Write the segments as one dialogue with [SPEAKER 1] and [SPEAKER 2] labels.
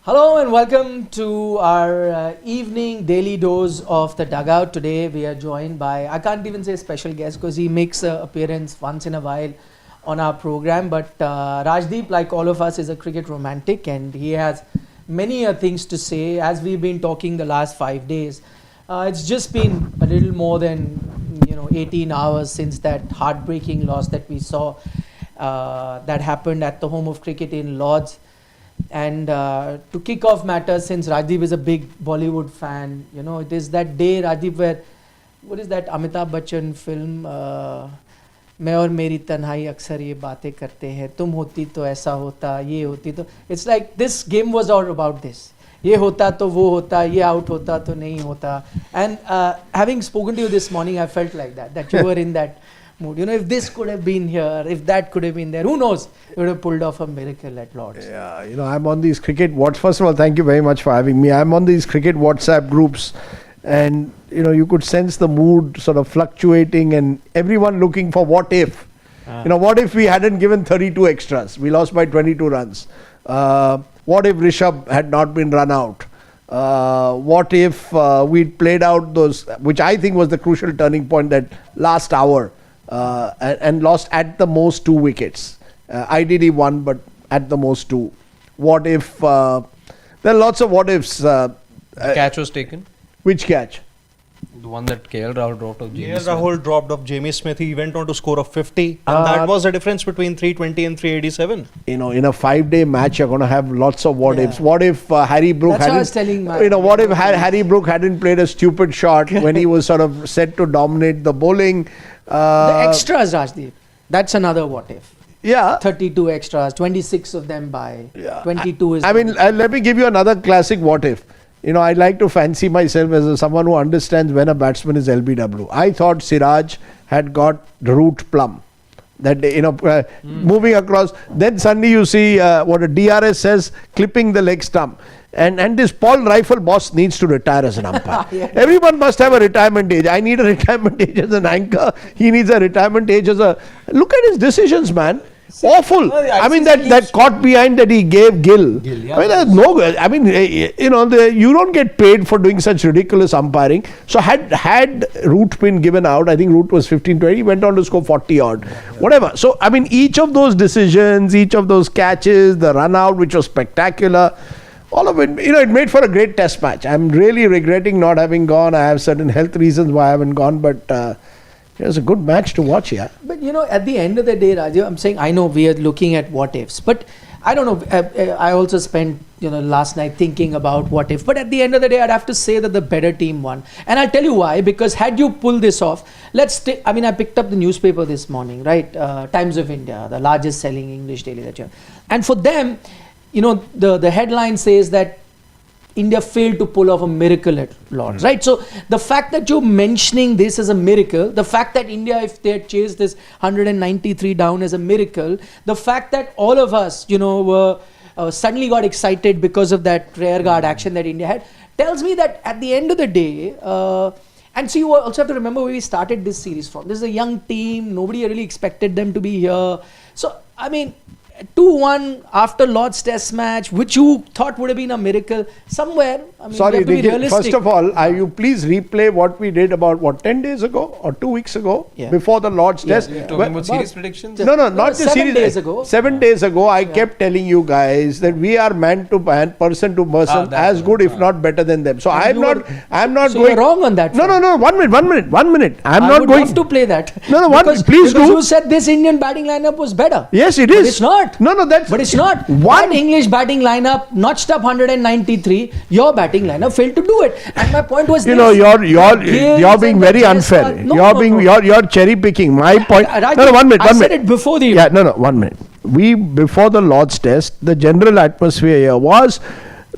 [SPEAKER 1] Hello and welcome to our evening daily dose of the Dugout. Today we are joined by, I can't even say special guest because he makes an appearance once in a while on our program, but Rajdeep, like all of us, is a cricket romantic and he has many things to say. As we've been talking the last 5 days, it's just been a little more than 18 hours since that heartbreaking loss that we saw that happened at the home of cricket in Lords. And to kick off matters, since Rajdeep is a big Bollywood fan, it is that day, Rajdeep, where, what is that Amitabh Bachchan film, मैं और मेरी तन्हाई अक्सर ये बातें करते हैं, तुम होती तो ऐसा होता, ये होती तो, it's like this game was all about this. ये होता तो वो होता, ये out होता तो नहीं होता. And having spoken to you this morning, I felt like that you were in that mood. If this could have been here, if that could have been there, who knows? It would have pulled off a miracle at Lords.
[SPEAKER 2] Yeah, I'm on these cricket first of all, thank you very much for having me. I'm on these cricket WhatsApp groups and you could sense the mood sort of fluctuating and everyone looking for what if. What if we hadn't given 32 extras? We lost by 22 runs. What if Rishabh had not been run out? What if we'd played out those, which I think was the crucial turning point, that last hour, and lost at the most 2 wickets. Ideally 1, but at the most 2. What if, there are lots of what ifs.
[SPEAKER 3] The catch was taken.
[SPEAKER 2] Which catch?
[SPEAKER 3] The one that KL Rahul dropped of Jamie Smith.
[SPEAKER 4] Rahul dropped off Jamie Smith. He went on to score of 50. And that was the difference between 320 and 387.
[SPEAKER 2] In a 5-day match, you're going to have lots of what ifs. What if Harry Brook
[SPEAKER 1] That's
[SPEAKER 2] hadn't...
[SPEAKER 1] what I was telling
[SPEAKER 2] what if Harry Brook hadn't played a stupid shot when he was sort of set to dominate the bowling?
[SPEAKER 1] The extras, Rajdeep, that's another what if.
[SPEAKER 2] Yeah.
[SPEAKER 1] 32 extras, 26 of them by 22 is...
[SPEAKER 2] I mean, let me give you another classic what if. I like to fancy myself as someone who understands when a batsman is LBW. I thought Siraj had got root plum. That moving across. Then suddenly you see what a DRS says, clipping the leg stump. And this Paul Rifle boss needs to retire as an umpire. Everyone must have a retirement age. I need a retirement age as an anchor. He needs a retirement age as a... Look at his decisions, man. Awful. I mean, that caught behind that he gave Gill. I mean, there's no... I mean, you don't get paid for doing such ridiculous umpiring. So had Root been given out, I think Root was 15-20, he went on to score 40 odd. Whatever. So, I mean, each of those decisions, each of those catches, the run out, which was spectacular, all of it, it made for a great test match. I'm really regretting not having gone. I have certain health reasons why I haven't gone, but... it was a good match to watch, yeah.
[SPEAKER 1] But at the end of the day, Rajiv, I'm saying, I know we are looking at what ifs, but I don't know. I also spent last night thinking about what if. But at the end of the day, I'd have to say that the better team won. And I'll tell you why. Because had you pulled this off, I picked up the newspaper this morning, right? Times of India, the largest selling English daily that you have. And for them, the headline says that India failed to pull off a miracle at Lords, right? So the fact that you're mentioning this as a miracle, the fact that India, if they had chased this 193 down as a miracle, the fact that all of us, were suddenly got excited because of that rear guard action that India had, tells me that at the end of the day, and so you also have to remember where we started this series from. This is a young team. Nobody really expected them to be here. So, I mean, 2-1 after Lord's Test match, which you thought would have been a miracle somewhere. I mean,
[SPEAKER 2] sorry,
[SPEAKER 1] you have to be realistic.
[SPEAKER 2] First of all, you please replay what we did about 10 days ago or 2 weeks ago before the Lord's Test.
[SPEAKER 3] You're talking about series predictions?
[SPEAKER 2] No, not the series.
[SPEAKER 1] 7 days ago.
[SPEAKER 2] 7 days ago, I kept telling you guys that we are man to man, person to person, as good if not better than them. So I'm not
[SPEAKER 1] so
[SPEAKER 2] going.
[SPEAKER 1] You're wrong on that.
[SPEAKER 2] No. 1 minute. I would
[SPEAKER 1] love to play that.
[SPEAKER 2] No,
[SPEAKER 1] because
[SPEAKER 2] please do.
[SPEAKER 1] You said this Indian batting lineup was better.
[SPEAKER 2] Yes, it is.
[SPEAKER 1] But it's not.
[SPEAKER 2] No, that's.
[SPEAKER 1] But it's not. One English batting lineup notched up 193. Your batting lineup failed to do it. And my point was this.
[SPEAKER 2] You're being very unfair. You're cherry picking. My point. No, 1 minute.
[SPEAKER 1] I said it before the.
[SPEAKER 2] Yeah, no, 1 minute. Before the Lord's Test, the general atmosphere here was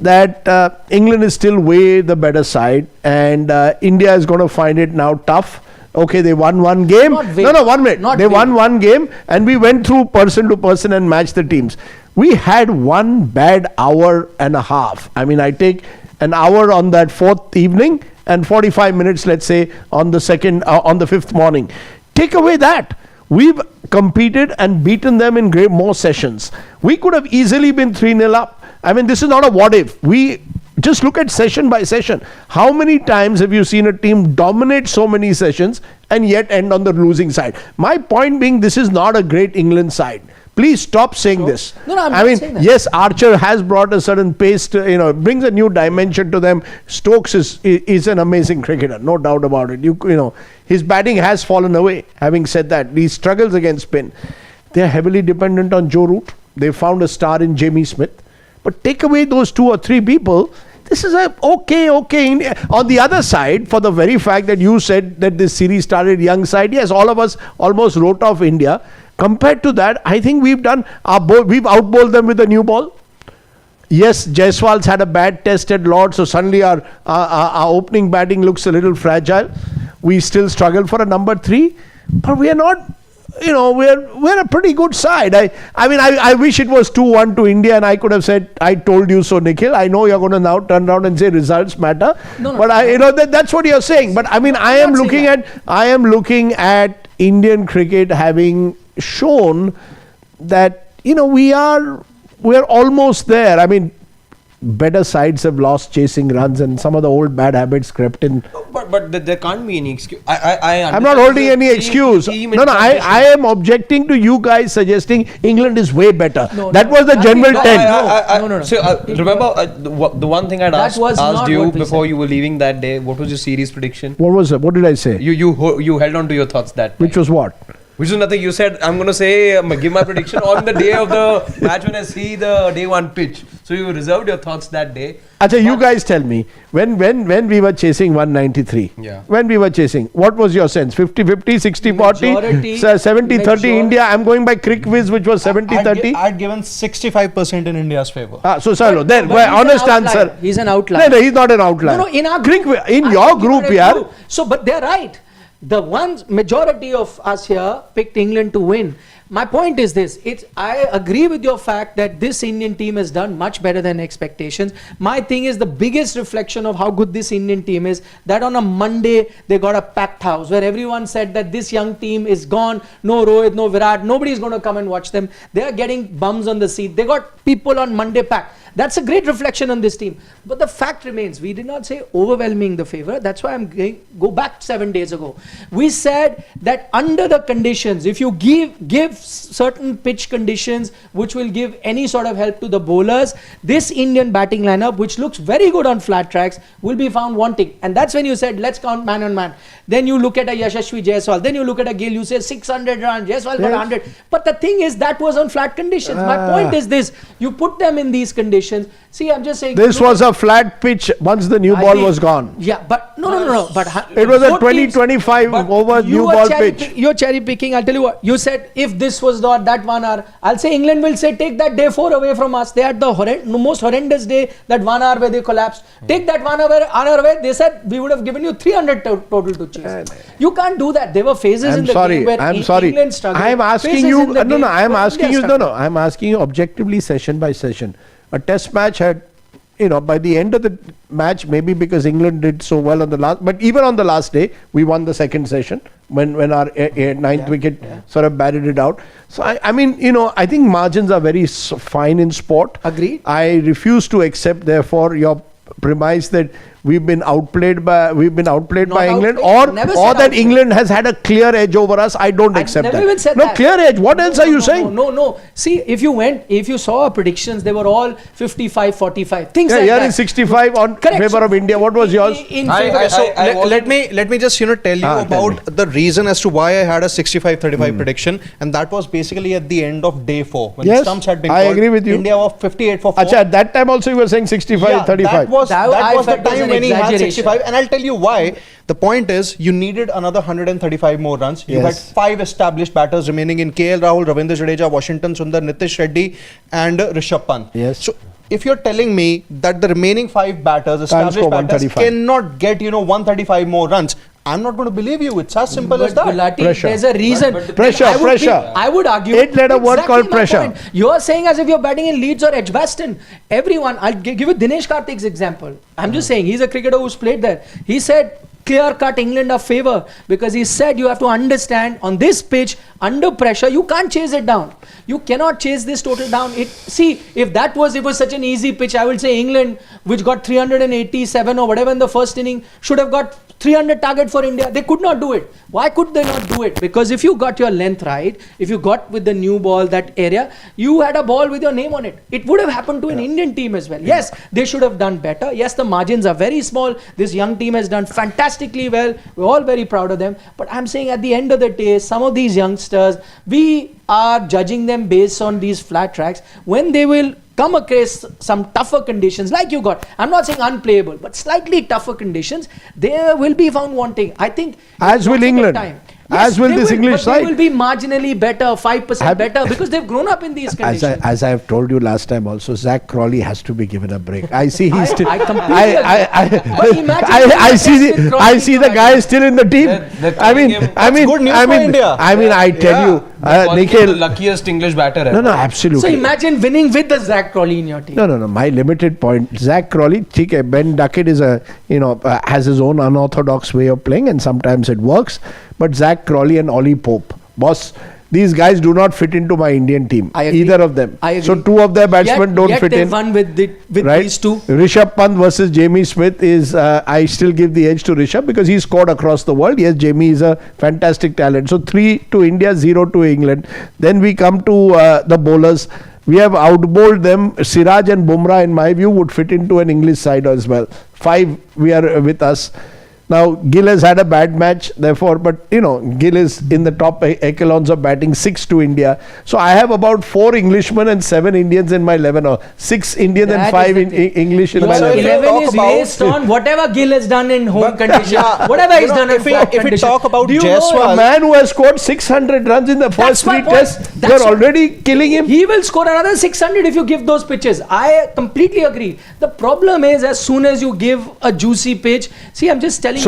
[SPEAKER 2] that England is still way the better side, and India is going to find it now tough. Okay, they won one game. No, 1 minute. They won one game, and we went through person to person and matched the teams. We had one bad hour and a half. I mean, I take an hour on that fourth evening and 45 minutes, let's say, on the fifth morning. Take away that. We've competed and beaten them in more sessions. We could have easily been 3-0 up. I mean, this is not a what if. We just look at session by session. How many times have you seen a team dominate so many sessions and yet end on the losing side? My point being, this is not a great England side. Please stop saying this.
[SPEAKER 1] No, I'm
[SPEAKER 2] I
[SPEAKER 1] not
[SPEAKER 2] mean,
[SPEAKER 1] saying that.
[SPEAKER 2] yes, Archer has brought a certain pace to, brings a new dimension to them. Stokes is an amazing cricketer, no doubt about it. You know, his batting has fallen away. Having said that, he struggles against spin. They're heavily dependent on Joe Root. They found a star in Jamie Smith. But take away those 2 or 3 people, this is a okay. On the other side, for the very fact that you said that this series started young side, yes, all of us almost wrote off India. Compared to that, I think we've outbowled them with a new ball. Yes, Jaiswal's had a bad test at Lord's, so suddenly our opening batting looks a little fragile. We still struggle for a number 3, but we are not. We're a pretty good side. I wish it was 2-1 to India and I could have said, I told you so, Nikhil. I know you're going to now turn around and say results matter. That's what you're saying. But I mean, I am looking at Indian cricket having shown that, we're almost there. I mean, better sides have lost chasing runs and some of the old bad habits crept in.
[SPEAKER 3] But there can't be any excuse. I'm
[SPEAKER 2] not holding any excuse. I am objecting to you guys suggesting England is way better. That was the general trend.
[SPEAKER 3] No. So, remember the one thing I'd asked you before you were leaving that day, what was your series prediction?
[SPEAKER 2] What was it? What did I say?
[SPEAKER 3] You held on to your thoughts that time.
[SPEAKER 2] Which was what?
[SPEAKER 3] Which is nothing. You said, I'm going to say, give my prediction on the day of the match when I see the day 1 pitch. So you reserved your thoughts that day.
[SPEAKER 2] Achha, you guys tell me, when we were chasing 193, when we were chasing, what was your sense? 50-50, 60-40, 70-30 India? I'm going by CricViz, which was 70-30.
[SPEAKER 4] I'd given 65% in India's favour.
[SPEAKER 2] Honest answer.
[SPEAKER 1] He's an outlier.
[SPEAKER 2] No, he's not an outlier.
[SPEAKER 1] No, in our
[SPEAKER 2] in your group, yeah.
[SPEAKER 1] So, but they're right. The majority of us here picked England to win. My point is this, I agree with your fact that this Indian team has done much better than expectations. My thing is the biggest reflection of how good this Indian team is that on a Monday they got a packed house where everyone said that this young team is gone, no Rohit, no Virat, nobody's going to come and watch them. They are getting bums on the seat. They got people on Monday packed. That's a great reflection on this team. But the fact remains, we did not say overwhelming the favor. That's why I'm going go back 7 days ago. We said that under the conditions, if you give certain pitch conditions which will give any sort of help to the bowlers, this Indian batting lineup, which looks very good on flat tracks, will be found wanting. And that's when you said, let's count man on man. Then you look at a Yashasvi Jaiswal. Then you look at a Gill. You say 600 runs. Jaiswal got 100. But the thing is, that was on flat conditions. My point is this. You put them in these conditions. See, I'm just saying.
[SPEAKER 2] This was a flat pitch once the new ball was gone.
[SPEAKER 1] Yeah, but no. But
[SPEAKER 2] it was a 20-25 over new ball pitch.
[SPEAKER 1] You're cherry picking. I'll tell you what. You said if this was not that 1 hour, I'll say England will say take that day 4 away from us. They had the most horrendous day, that 1 hour where they collapsed. Take that 1 hour away. They said we would have given you 300 total to chase. You can't do that. There were phases in the game where England struggled.
[SPEAKER 2] I'm asking you. I'm asking you objectively, session by session. A test match had, by the end of the match, maybe because England did so well on the last, but even on the last day, we won the second session when our 9th wicket sort of batted it out. So, I think margins are very fine in sport.
[SPEAKER 1] Agreed.
[SPEAKER 2] I refuse to accept, therefore, your premise that we've been outplayed by England or that England has had a clear edge over us. I don't accept that.
[SPEAKER 1] Even said that.
[SPEAKER 2] Clear edge. What else are you saying?
[SPEAKER 1] No. See, if you saw our predictions, they were all 55-45. Things like
[SPEAKER 2] that.
[SPEAKER 1] Yeah,
[SPEAKER 2] 65 on favor of India. What was yours?
[SPEAKER 4] Let me just tell you about the reason as to why I had a 65-35 prediction, and that was basically at the end of day 4 when the stumps had been called.
[SPEAKER 2] I agree with you.
[SPEAKER 4] India was 58 for 4.
[SPEAKER 2] At that time also you were saying 65-35.
[SPEAKER 4] That was the time when he had 65, and I'll tell you why. The point is, you needed another 135 more runs. You had 5 established batters remaining in KL Rahul, Ravindra Jadeja, Washington Sundar, Nitish Reddy, and Rishabh Pant.
[SPEAKER 2] Yes.
[SPEAKER 4] So, if you're telling me that the remaining 5 batters, established batters, cannot get 135 more runs, I'm not going to believe you. It's as simple as that.
[SPEAKER 1] Gulati, there's a reason.
[SPEAKER 2] Pressure.
[SPEAKER 1] I would argue.
[SPEAKER 2] 8-letter word called pressure.
[SPEAKER 1] You're saying as if you're batting in Leeds or Edgbaston. Everyone, I'll give you Dinesh Karthik's example. I'm just saying, he's a cricketer who's played there. He said, clear-cut England a favor, because he said you have to understand on this pitch, under pressure, you can't chase it down. You cannot chase this total down. See, if it was such an easy pitch, I would say England, which got 387 or whatever in the first inning, should have got 300 target for India. They could not do it. Why could they not do it? Because if you got your length right, if you got with the new ball that area, you had a ball with your name on it. It would have happened to an Indian team as well. Yes, they should have done better. Yes, the margins are very small. This young team has done fantastically well. We're all very proud of them. But I'm saying at the end of the day, some of these youngsters, we are judging them based on these flat tracks when they will come across some tougher conditions like you got. I'm not saying unplayable, but slightly tougher conditions, they will be found wanting. I think
[SPEAKER 2] as will England. As will this English side.
[SPEAKER 1] They will be marginally better, 5% better, because they've grown up in these conditions.
[SPEAKER 2] As I have told you last time also, Zach Crawley has to be given a break. I see he's still.
[SPEAKER 1] I completely
[SPEAKER 2] I see the guy is still in the team. I tell you,
[SPEAKER 3] Nikhil, the luckiest English batter ever.
[SPEAKER 2] No, absolutely.
[SPEAKER 1] So imagine winning with the Zach Crawley in your team.
[SPEAKER 2] No. My limited point, Zach Crawley, Ben Duckett is has his own unorthodox way of playing, and sometimes it works. But Zach Crawley and Ollie Pope, boss, these guys do not fit into my Indian team. Either of them. So two of their batsmen don't fit in.
[SPEAKER 1] Won with these two.
[SPEAKER 2] Rishabh Pant versus Jamie Smith is, I still give the edge to Rishabh because he scored across the world. Yes, Jamie is a fantastic talent. So 3 to India, 0 to England. Then we come to the bowlers. We have outbowled them. Siraj and Bumrah, in my view, would fit into an English side as well. 5 we are with us. Now, Gill has had a bad match, therefore, but Gill is in the top echelons of batting, 6 to India. So I have about 4 Englishmen and 7 Indians in my 11, or 6 Indians and 5 English in my 11.
[SPEAKER 1] 11 is based on whatever Gill has done in home conditions, whatever he's done in flat conditions.
[SPEAKER 4] If we talk about
[SPEAKER 2] Jaiswal, a man who has scored 600 runs in the first 3 tests, you're already killing him.
[SPEAKER 1] He will score another 600 if you give those pitches. I completely agree. The problem is, as soon as you give a juicy pitch, see, I'm just telling
[SPEAKER 2] you.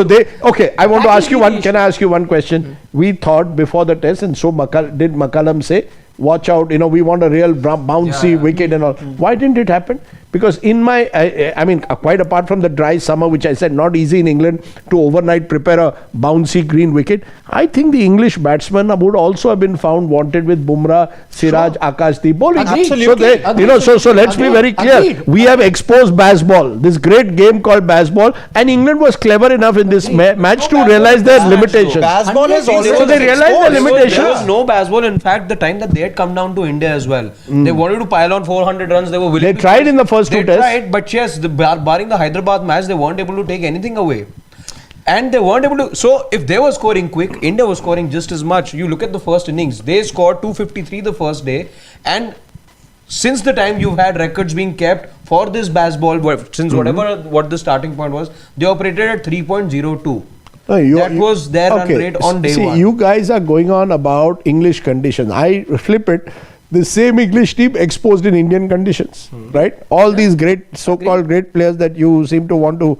[SPEAKER 2] I want to ask you one. Can I ask you one question? We thought before the test, and so did McCullum say, watch out, we want a real bouncy wicket and all. Why didn't it happen? Because in my, quite apart from the dry summer, which I said not easy in England to overnight prepare a bouncy green wicket, I think the English batsmen would also have been found wanted with Bumrah, Siraj, Akashdeep bowling.
[SPEAKER 1] Absolutely.
[SPEAKER 2] So let's be very clear.
[SPEAKER 1] Agreed.
[SPEAKER 2] We have exposed baseball, this great game called baseball, and England was clever enough in this match to realize their limitations.
[SPEAKER 4] Baseball is always
[SPEAKER 2] so they realized their limitations.
[SPEAKER 3] There was no baseball. In fact, the time that they had come down to India as well, they wanted to pile on 400 runs. They were willing.
[SPEAKER 2] They tried in the first 2 tests.
[SPEAKER 3] Right, but yes, barring the Hyderabad match, they weren't able to take anything away. And they weren't able to. So, if they were scoring quick, India was scoring just as much. You look at the first innings, they scored 253 the first day. And since the time you've had records being kept for this baseball, since what the starting point was, they operated at 3.02. That was their run rate on day one.
[SPEAKER 2] See, you guys are going on about English conditions. I flip it. The same English team exposed in Indian conditions, right? All these great, so-called great players that you seem to want to,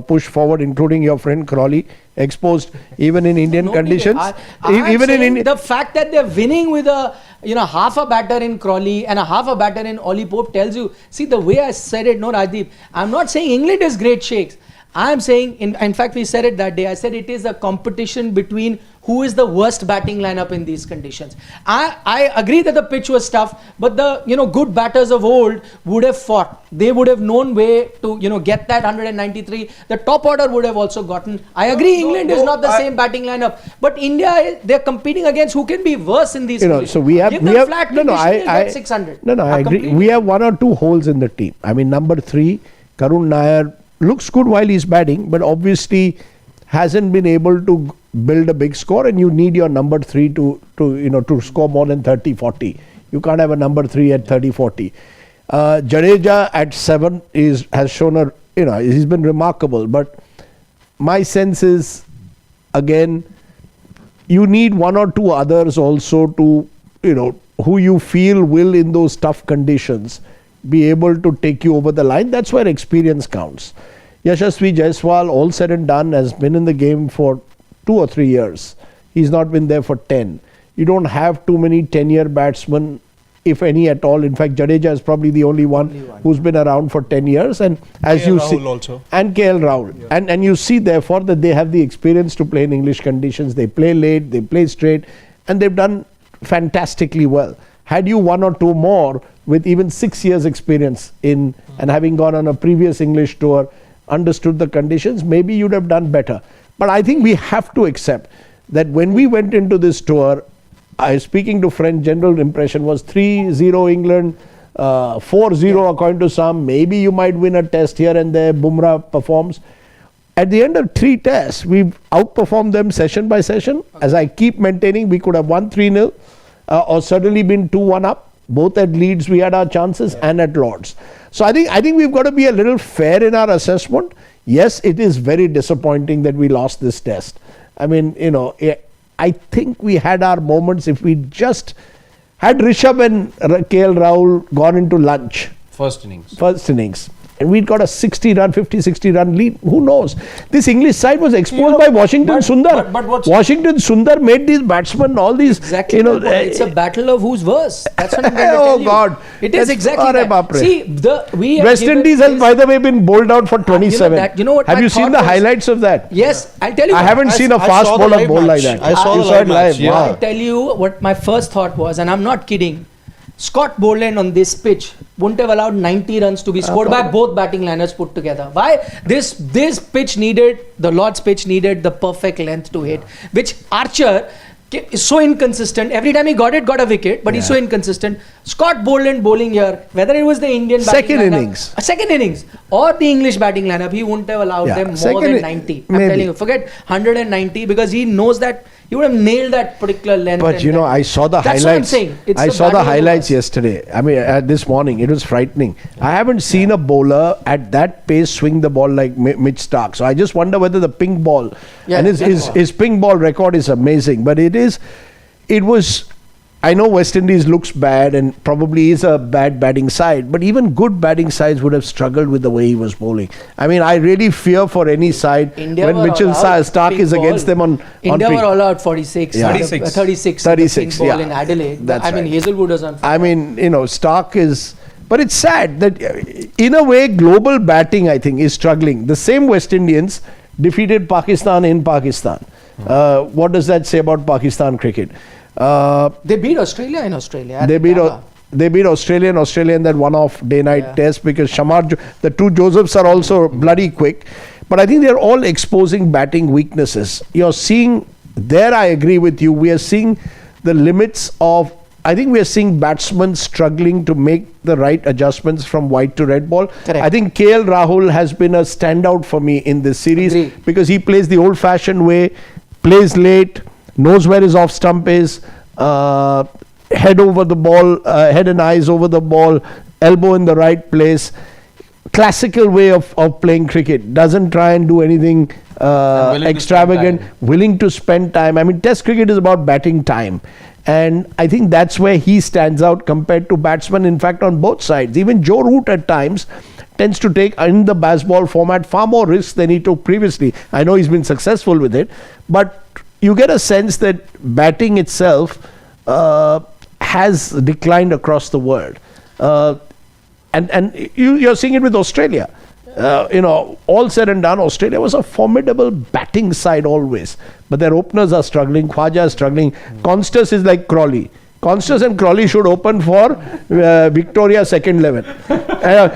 [SPEAKER 2] push forward, including your friend Crawley, exposed even in Indian conditions.
[SPEAKER 1] The fact that they're winning with a half a batter in Crawley and a half a batter in Ollie Pope tells you. See, the way I said it, no, Rajdeep, I'm not saying England is great shakes. I'm saying, in fact, we said it that day. I said it is a competition between who is the worst batting lineup in these conditions. I agree that the pitch was tough, but the good batters of old would have fought. They would have known way to get that 193. The top order would have also gotten. I agree, England is not the same batting lineup, but India, they're competing against who can be worse in these conditions.
[SPEAKER 2] So we have
[SPEAKER 1] flat conditions, get 600.
[SPEAKER 2] I agree. We have 1 or 2 holes in the team. number 3, Karun Nair looks good while he's batting, but obviously hasn't been able to build a big score, and you need your number 3 to score more than 30-40. You can't have a number 3 at 30-40. Jadeja at 7 has shown he's been remarkable, but my sense is, again, you need 1 or 2 others also to who you feel will in those tough conditions be able to take you over the line. That's where experience counts. Yashasvi Jaiswal, all said and done, has been in the game for 2 or 3 years. He's not been there for 10. You don't have too many 10-year batsmen if any at all. In fact, Jadeja is probably the only one who's been around for 10 years. And as
[SPEAKER 4] KL
[SPEAKER 2] you
[SPEAKER 4] Rahul
[SPEAKER 2] see,
[SPEAKER 4] also.
[SPEAKER 2] and KL Rahul.
[SPEAKER 4] Yeah.
[SPEAKER 2] And you see, therefore, that they have the experience to play in English conditions. They play late, they play straight, and they've done fantastically well. Had you one or two more with even 6 years experience in and having gone on a previous English tour, understood the conditions, maybe you'd have done better. But I think we have to accept that when we went into this tour, speaking to friends, general impression was 3-0 England, 4-0 according to some. Maybe you might win a test here and there. Bumrah performs. At the end of 3 tests, we've outperformed them session by session. As I keep maintaining, we could have won 3-0 or certainly been 2-1 up. Both at Leeds we had our chances and at Lords. So I think we've got to be a little fair in our assessment. Yes, it is very disappointing that we lost this test. I mean, I think we had our moments. If we just had Rishabh and KL Rahul gone into lunch.
[SPEAKER 3] First innings.
[SPEAKER 2] And we'd got a 50-60 run lead. Who knows? This English side was exposed by Washington Sundar.
[SPEAKER 3] But
[SPEAKER 2] Washington Sundar made these batsmen all these.
[SPEAKER 1] Exactly. It's a battle of who's worse. That's what I'm going to tell you.
[SPEAKER 2] Oh God!
[SPEAKER 1] It is exactly that. See,
[SPEAKER 2] West Indies has, by the way, been bowled out for 27.
[SPEAKER 1] You know what?
[SPEAKER 2] Have you seen the highlights of that?
[SPEAKER 1] Yes, I'll tell you.
[SPEAKER 2] I haven't seen a fast bowler bowl like that.
[SPEAKER 4] I saw the live match.
[SPEAKER 2] Wow.
[SPEAKER 1] I'll tell you what my first thought was, and I'm not kidding. Scott Boland on this pitch wouldn't have allowed 90 runs to be scored by both batting liners put together. Why? This pitch needed, the Lord's pitch needed the perfect length to hit, which Archer is so inconsistent. Every time he got a wicket, but he's so inconsistent. Scott Boland bowling here, whether it was the Indian
[SPEAKER 2] second
[SPEAKER 1] batting
[SPEAKER 2] innings,
[SPEAKER 1] second innings, or the English batting lineup, he wouldn't have allowed them more than 90. I'm telling you, forget 190 because he knows that he would have nailed that particular length.
[SPEAKER 2] But I saw the highlights.
[SPEAKER 1] That's what I'm saying.
[SPEAKER 2] I saw the highlights yesterday. I mean, this morning, it was frightening. I haven't seen a bowler at that pace swing the ball like Mitch Stark. So I just wonder whether the pink ball, and his pink ball record is amazing. But it was. I know West Indies looks bad and probably is a bad batting side, but even good batting sides would have struggled with the way he was bowling. I mean, I really fear for any side when Mitchell Stark is against them on
[SPEAKER 1] India
[SPEAKER 2] pink.
[SPEAKER 1] were all out 46. 36 ball in Adelaide.
[SPEAKER 2] That's
[SPEAKER 1] right. Hazelwood was on.
[SPEAKER 2] I mean, Stark is... But it's sad that in a way, global batting, I think, is struggling. The same West Indians defeated Pakistan in Pakistan. What does that say about Pakistan cricket?
[SPEAKER 1] They beat Australia in Australia.
[SPEAKER 2] They beat Australia in that one-off day-night test because the two Josephs are also bloody quick. But I think they're all exposing batting weaknesses. You're seeing, there I agree with you, we are seeing the limits of, I think we are seeing batsmen struggling to make the right adjustments from white to red ball.
[SPEAKER 1] Correct.
[SPEAKER 2] I think KL Rahul has been a standout for me in this series because he plays the old-fashioned way, plays late, knows where his off stump is, head over the ball, head and eyes over the ball, elbow in the right place. Classical way of playing cricket. Doesn't try and do anything extravagant. Willing to spend time. I mean, Test cricket is about batting time. And I think that's where he stands out compared to batsmen, in fact, on both sides. Even Joe Root at times tends to take, in the baseball format, far more risks than he took previously. I know he's been successful with it, but you get a sense that batting itself has declined across the world. And you're seeing it with Australia. All said and done, Australia was a formidable batting side always. But their openers are struggling. Khwaja is struggling. Constas is like Crawley. Constas and Crawley should open for Victoria second 11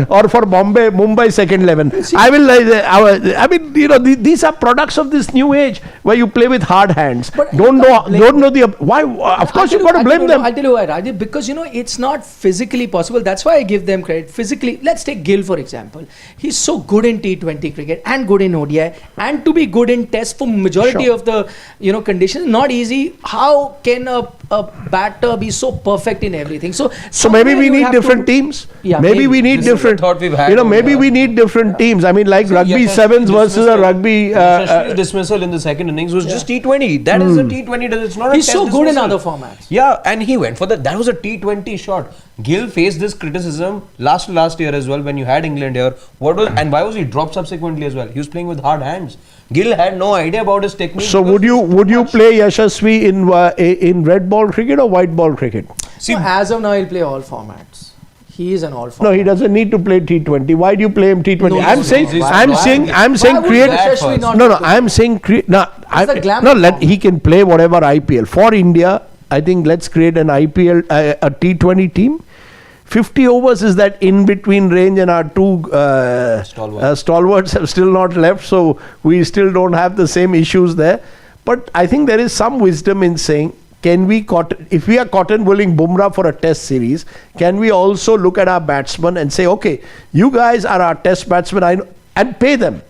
[SPEAKER 2] or for Mumbai second 11. These are products of this new age where you play with hard hands.
[SPEAKER 1] But
[SPEAKER 2] don't know the why. Of course, you've got to blame them.
[SPEAKER 1] I'll tell you why, Rajiv. Because it's not physically possible. That's why I give them credit. Physically, let's take Gill for example. He's so good in T20 cricket and good in ODI, and to be good in Test for majority of the conditions, not easy. How can a batter be so perfect in everything? So
[SPEAKER 2] maybe we need different teams.
[SPEAKER 1] Yeah,
[SPEAKER 2] maybe we need different.
[SPEAKER 3] Thought we've had
[SPEAKER 2] maybe we need different teams. I mean, like rugby sevens versus a rugby.
[SPEAKER 3] Dismissal in the second innings was just T20. That is a T20. It's not a
[SPEAKER 1] He's
[SPEAKER 3] test
[SPEAKER 1] so good in
[SPEAKER 3] dismissal.
[SPEAKER 1] other formats.
[SPEAKER 3] Yeah, and he went for that. That was a T20 shot. Gill faced this criticism last year as well when you had England here. And why was he dropped subsequently as well? He was playing with hard hands. Gill had no idea about his technique.
[SPEAKER 2] So would you play Yashasvi in red ball cricket or white ball cricket?
[SPEAKER 1] See, as of now, he'll play all formats. He is an all format.
[SPEAKER 2] No, he doesn't need to play T20. Why do you play him T20?
[SPEAKER 1] No,
[SPEAKER 2] I'm saying
[SPEAKER 1] Why would
[SPEAKER 2] create.
[SPEAKER 1] Yashasvi not
[SPEAKER 2] No,
[SPEAKER 1] play?
[SPEAKER 2] I'm saying create. No,
[SPEAKER 1] the glamour
[SPEAKER 2] he can play whatever IPL for India. I think let's create an IPL a T20 team. 50 overs is that in between range, and our two stalwarts have still not left, so we still don't have the same issues there. But I think there is some wisdom in saying, if we are cotton wooling Bumrah for a test series, can we also look at our batsmen and say, okay, you guys are our test batsmen, and pay them,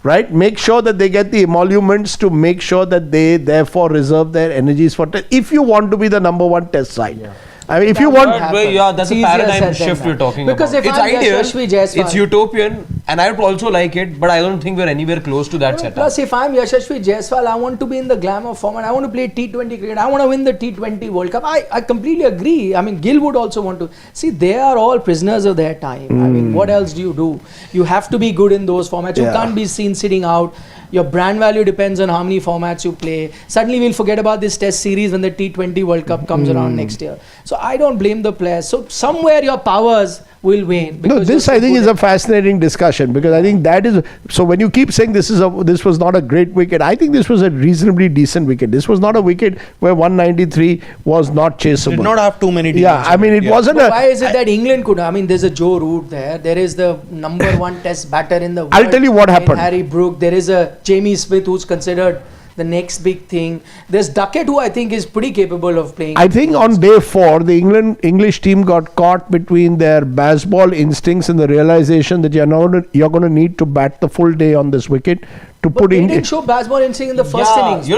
[SPEAKER 2] right? Make sure that they get the emoluments to make sure that they therefore reserve their energies for test. If you want to be the number one test side.
[SPEAKER 1] Yeah.
[SPEAKER 2] I mean, if you want...
[SPEAKER 3] Yeah, that's
[SPEAKER 1] It's
[SPEAKER 3] a
[SPEAKER 1] easier
[SPEAKER 3] paradigm
[SPEAKER 1] said than
[SPEAKER 3] shift
[SPEAKER 1] done.
[SPEAKER 3] we're talking
[SPEAKER 1] Because
[SPEAKER 3] about.
[SPEAKER 1] if
[SPEAKER 3] It's
[SPEAKER 1] I'm
[SPEAKER 3] ideal,
[SPEAKER 1] Yashasvi Jaiswal,
[SPEAKER 3] it's utopian, and I would also like it, but I don't think we're anywhere close to that setup.
[SPEAKER 1] Plus, if I'm Yashasvi Jaiswal, I want to be in the glamour format. I want to play T20 cricket. I want to win the T20 World Cup. I completely agree. I mean, Gill would also want to. See, they are all prisoners of their time. I mean, what else do? You have to be good in those formats. You can't be seen sitting out. Your brand value depends on how many formats you play. Suddenly, we'll forget about this test series when the T20 World Cup comes around next year. So, I don't blame the players. So, somewhere your powers will wane.
[SPEAKER 2] No, this I think is a fascinating discussion, because I think that is, so when you keep saying this was not a great wicket, I think this was a reasonably decent wicket. This was not a wicket where 193 was not chaseable.
[SPEAKER 4] Did not have too many demons.
[SPEAKER 2] Yeah, I mean, it wasn't
[SPEAKER 1] Why is it that England could? I mean, there's a Joe Root there. There is the number one test batter in the world.
[SPEAKER 2] I'll tell you what happened.
[SPEAKER 1] Harry Brook. There is a Jamie Smith who's considered the next big thing. There's Duckett, who I think is pretty capable of playing.
[SPEAKER 2] I think on day 4, the English team got caught between their baseball instincts and the realization that you're going to need to bat the full day on this wicket to
[SPEAKER 1] but
[SPEAKER 2] put
[SPEAKER 1] they
[SPEAKER 2] in.
[SPEAKER 1] didn't show baseball instinct in the first innings.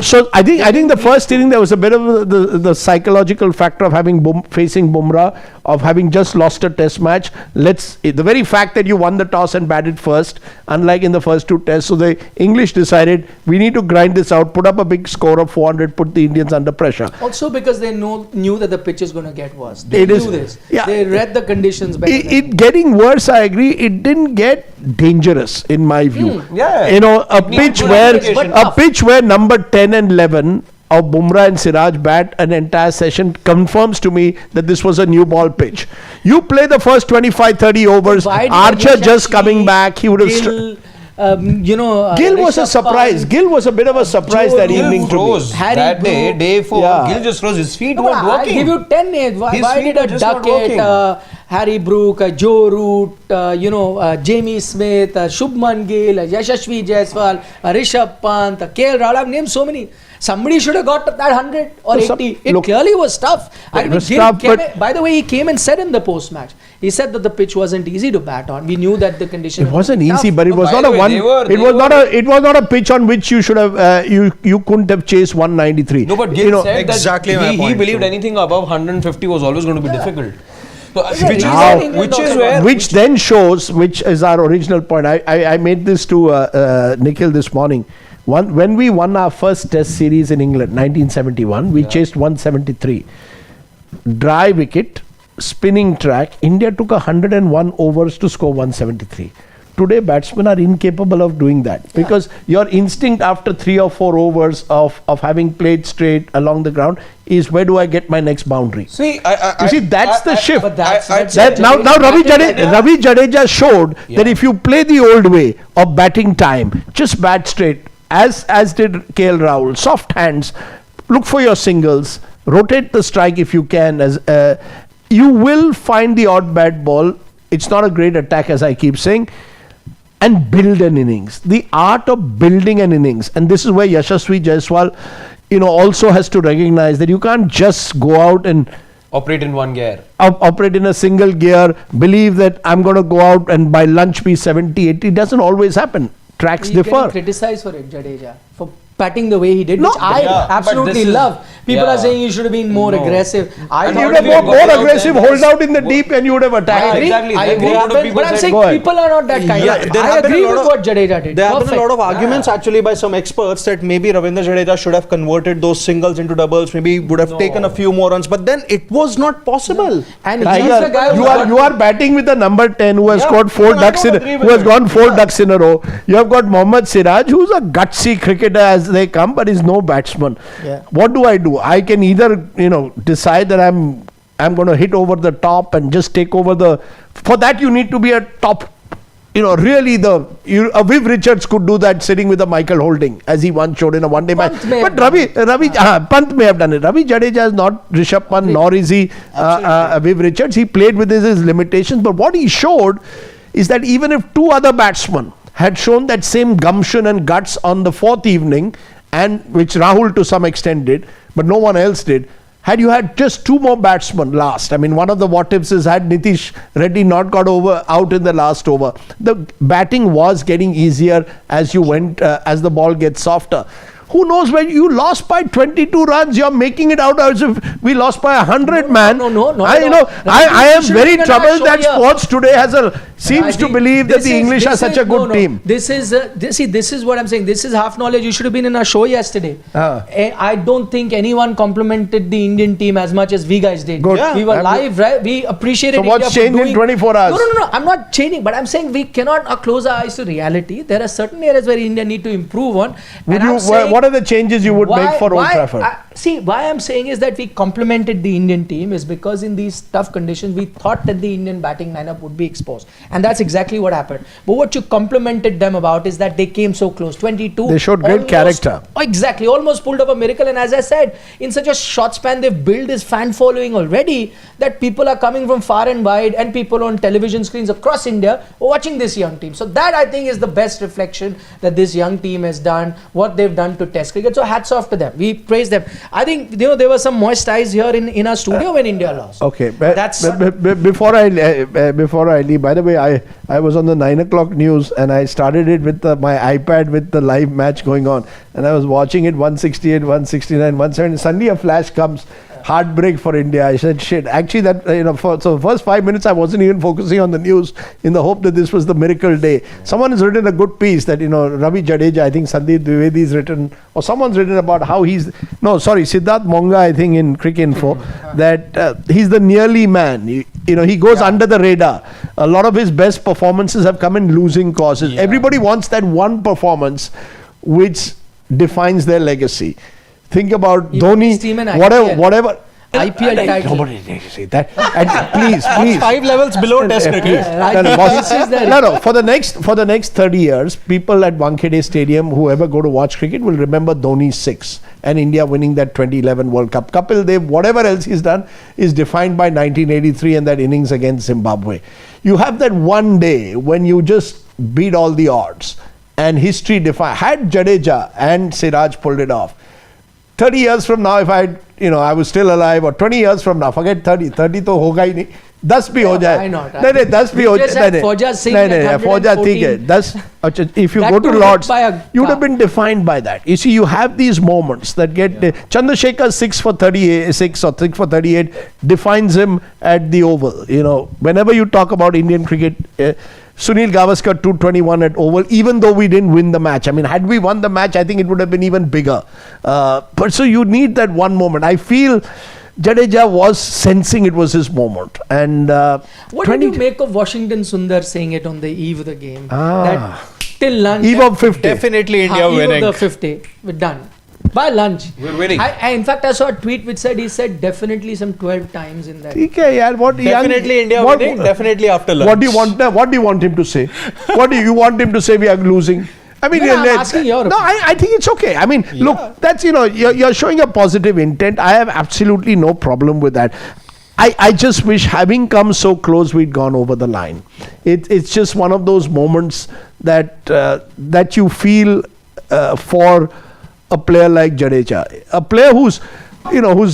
[SPEAKER 2] So I think the first inning there was a bit of the psychological factor of facing Bumrah, of having just lost a test match. The very fact that you won the toss and batted first, unlike in the first 2 tests, so the English decided we need to grind this out, put up a big score of 400, put the Indians under pressure.
[SPEAKER 1] Also because they knew that the pitch is going to get worse. They knew this.
[SPEAKER 2] Yeah,
[SPEAKER 1] they read the conditions better.
[SPEAKER 2] It getting worse, I agree. It didn't get dangerous in my view.
[SPEAKER 3] Yeah.
[SPEAKER 2] A pitch where number 10 and 11 of Bumrah and Siraj bat an entire session confirms to me that this was a new ball pitch. You play the first 25-30 overs, Archer just coming back, he would have... Gill was a surprise. Gill was a bit of a surprise that evening to me.
[SPEAKER 3] That day 4, Gill just froze. His feet weren't working.
[SPEAKER 1] I give you 10 names. Why did a Duckett, Harry Brook, Joe Root, Jamie Smith, Shubman Gill, Yashasvi Jaiswal, Rishabh Pant, KL Rahul, I've named so many. Somebody should have got that 100 or 80. It clearly was tough. By the way, he came and said in the post-match, he said that the pitch wasn't easy to bat on. We knew that the condition.
[SPEAKER 2] It wasn't easy, but it was not It was not a pitch on which you should have. You couldn't have chased 193.
[SPEAKER 3] No, but Gill said
[SPEAKER 4] exactly
[SPEAKER 3] that he believed anything above 150 was always going to be difficult. So,
[SPEAKER 2] which then shows, which is our original point. I made this to Nikhil this morning. When we won our first test series in England, 1971, we chased 173. Dry wicket, spinning track. India took 101 overs to score 173. Today, batsmen are incapable of doing that because your instinct after 3 or 4 overs of having played straight along the ground is, where do I get my next boundary? That's the shift. Now Ravi Jadeja showed that if you play the old way of batting time, just bat straight, as did KL Rahul, soft hands, look for your singles, rotate the strike if you can. You will find the odd bad ball. It's not a great attack, as I keep saying, and build an innings. The art of building an innings, and this is where Yashasvi Jaiswal, also has to recognize that you can't just go out and
[SPEAKER 3] operate in one gear.
[SPEAKER 2] Operate in a single gear, believe that I'm going to go out and by lunch be 70, 80. It doesn't always happen. Tracks differ.
[SPEAKER 1] Criticize for it, Jadeja, for batting the way he did,
[SPEAKER 2] No,
[SPEAKER 1] which I
[SPEAKER 3] but
[SPEAKER 1] absolutely
[SPEAKER 3] this is-
[SPEAKER 1] love. People are saying he should have been more aggressive. I
[SPEAKER 2] And
[SPEAKER 1] thought
[SPEAKER 2] you would have
[SPEAKER 1] he
[SPEAKER 2] more,
[SPEAKER 1] was-
[SPEAKER 2] more aggressive, hold out in the deep, and you would have
[SPEAKER 1] I
[SPEAKER 2] attacked.
[SPEAKER 1] agree.
[SPEAKER 3] Exactly.
[SPEAKER 1] I
[SPEAKER 3] Then
[SPEAKER 1] agree.
[SPEAKER 3] what would
[SPEAKER 1] But,
[SPEAKER 3] people
[SPEAKER 1] I'm
[SPEAKER 3] say?
[SPEAKER 1] saying
[SPEAKER 2] Go ahead.
[SPEAKER 1] people are not that kind.
[SPEAKER 4] there
[SPEAKER 1] I
[SPEAKER 4] have been a
[SPEAKER 1] agree
[SPEAKER 4] lot
[SPEAKER 1] with
[SPEAKER 4] of-
[SPEAKER 1] what Jadeja did.
[SPEAKER 4] There have been a
[SPEAKER 1] Perfect.
[SPEAKER 4] lot of arguments actually by some experts that maybe Ravindra Jadeja should have converted those singles into doubles, maybe would have taken a few more runs, but then it was not possible.
[SPEAKER 1] And he's the
[SPEAKER 2] Tiger,
[SPEAKER 1] guy who
[SPEAKER 2] you are batting with a number 10 who has
[SPEAKER 4] Yeah,
[SPEAKER 2] scored four
[SPEAKER 4] even I
[SPEAKER 2] ducks
[SPEAKER 4] don't
[SPEAKER 2] in
[SPEAKER 4] agree
[SPEAKER 2] who
[SPEAKER 4] with
[SPEAKER 2] has
[SPEAKER 4] it.
[SPEAKER 2] gone four ducks in a row. You have got Mohammad Siraj, who's a gutsy cricketer as they come, but is no batsman.
[SPEAKER 1] Yeah.
[SPEAKER 2] What do? I can either decide that I'm going to hit over the top and just take over the. For that you need to be a top. Really Viv Richards could do that sitting with a Michael Holding, as he once showed in a one-day match.
[SPEAKER 1] Pant may
[SPEAKER 2] But
[SPEAKER 1] have
[SPEAKER 2] Pant may have done it. Ravi Jadeja is not Rishabh Pant, nor is he Viv Richards. He played with his limitations. But what he showed is that even if two other batsmen had shown that same gumption and guts on the fourth evening, and which Rahul to some extent did, but no one else did. Had you had just two more batsmen last, I mean, one of the what ifs is had Nitish Reddy not got out in the last over, the batting was getting easier as you went, as the ball gets softer. Who knows, when you lost by 22 runs, you're making it out as if we lost by 100, man.
[SPEAKER 1] No.
[SPEAKER 2] I am very troubled that
[SPEAKER 1] here.
[SPEAKER 2] sports today seems to believe that the English are such a good team.
[SPEAKER 1] This is what I'm saying. This is half knowledge. You should have been in our show yesterday. I don't think anyone complimented the Indian team as much as we guys did.
[SPEAKER 2] Good.
[SPEAKER 1] Yeah. We were live, right? We appreciated
[SPEAKER 2] So what's
[SPEAKER 1] India for
[SPEAKER 2] changed in 24 hours?
[SPEAKER 1] No. I'm not changing, but I'm saying we cannot close our eyes to reality. There are certain areas where India need to improve on.
[SPEAKER 2] What are the changes you would make for Old Trafford?
[SPEAKER 1] Why I'm saying is that we complimented the Indian team is because in these tough conditions we thought that the Indian batting lineup would be exposed, and that's exactly what happened. But what you complimented them about is that they came so close. 22.
[SPEAKER 2] They showed great character.
[SPEAKER 1] Exactly, almost pulled off a miracle. And as I said, in such a short span, they've built this fan following already that people are coming from far and wide, and people on television screens across India watching this young team. So that I think is the best reflection that this young team has done, what they've done to Test cricket. So hats off to them. We praise them. I think there were some moist eyes here in our studio when India lost.
[SPEAKER 2] Okay,
[SPEAKER 1] That's
[SPEAKER 2] before I leave. By the way, I was on the 9 o'clock news and I started it with my iPad with the live match going on, and I was watching it 168, 169, 170. Suddenly a flash comes. Heartbreak for India. I said, shit. Actually, so the first 5 minutes I wasn't even focusing on the news in the hope that this was the miracle day. Someone has written a good piece that, Ravi Jadeja, I think Sandeep Dwivedi's written, or someone's written about how Siddharth Monga, I think in Cricket Info, that he's the nearly man. He goes under the radar. A lot of his best performances have come in losing causes. Yeah. Everybody wants that one performance which defines their legacy. Think about Dhoni, whatever.
[SPEAKER 1] IPL title.
[SPEAKER 2] Nobody say that. And please.
[SPEAKER 4] 5 levels below Test cricket.
[SPEAKER 2] For the next 30 years, people at Wankhede Stadium, whoever go to watch cricket, will remember Dhoni's 6 and India winning that 2011 World Cup. Kapil Dev, whatever else he's done, is defined by 1983 and that innings against Zimbabwe. You have that one day when you just beat all the odds, and history had Jadeja and Siraj pulled it off. 30 years from now, if I was still alive, or 20 years from now, forget 30 to hoga hi nahi, 10 bhi ho jaye.
[SPEAKER 1] Why not?
[SPEAKER 2] No, 10 bhi ho jaye.
[SPEAKER 1] Fauja Singh at
[SPEAKER 2] Fauja theek hai. If you go to Lords, you would have been defined by that. You see, you have these moments that get Chandrasekhar's 6 for 36 or 6 for 38 defines him at the Oval. Whenever you talk about Indian cricket, Sunil Gavaskar 221 at Oval, even though we didn't win the match. I mean, had we won the match, I think it would have been even bigger. But so you need that one moment. I feel Jadeja was sensing it was his moment. And
[SPEAKER 1] what did you make of Washington Sundar saying it on the eve of the game? That till lunch.
[SPEAKER 2] Eve of 50.
[SPEAKER 4] Definitely India winning.
[SPEAKER 1] Eve of the 50. We're done. By lunch.
[SPEAKER 3] We're winning.
[SPEAKER 1] In fact, I saw a tweet which said he said definitely some 12 times in that.
[SPEAKER 4] Definitely India winning. Definitely after lunch.
[SPEAKER 2] What do you want him to say? What do you want him to say? We are losing. I mean,
[SPEAKER 1] I'm asking your opinion.
[SPEAKER 2] I think it's okay. I mean, look, that's you're showing a positive intent. I have absolutely no problem with that. I just wish, having come so close, we'd gone over the line. It's just one of those moments that you feel for a player like Jadeja, a player who's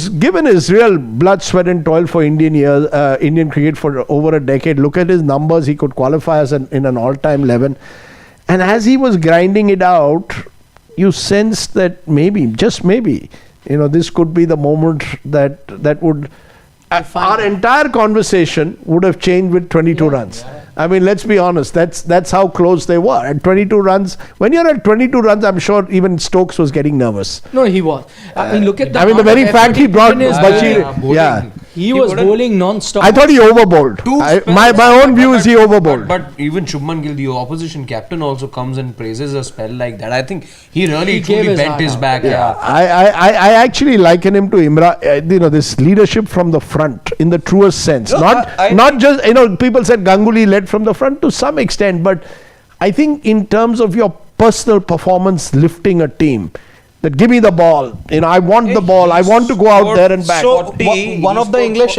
[SPEAKER 2] given his real blood, sweat and toil for Indian cricket for over a decade. Look at his numbers. He could qualify as in an all-time 11. And as he was grinding it out, you sense that maybe, just maybe, this could be the moment that would our entire conversation would have changed with 22 runs. I mean, let's be honest. That's how close they were. At 22 runs, when you're at 22 runs, I'm sure even Stokes was getting nervous.
[SPEAKER 1] No, he was. I mean, look at the.
[SPEAKER 2] I mean, the very fact he brought
[SPEAKER 3] Bashir.
[SPEAKER 1] He was bowling non-stop.
[SPEAKER 2] I thought he overbowled. My own view is he overbowled.
[SPEAKER 3] But even Shubman Gill, the opposition captain, also comes and praises a spell like that. I think he really truly bent his back.
[SPEAKER 2] I actually liken him to Imran. This leadership from the front in the truest sense. Not just people said Ganguly led from the front to some extent, but I think in terms of your personal performance lifting a team, that give me the ball, I want the ball, I want to go out there and back.
[SPEAKER 4] So one of the English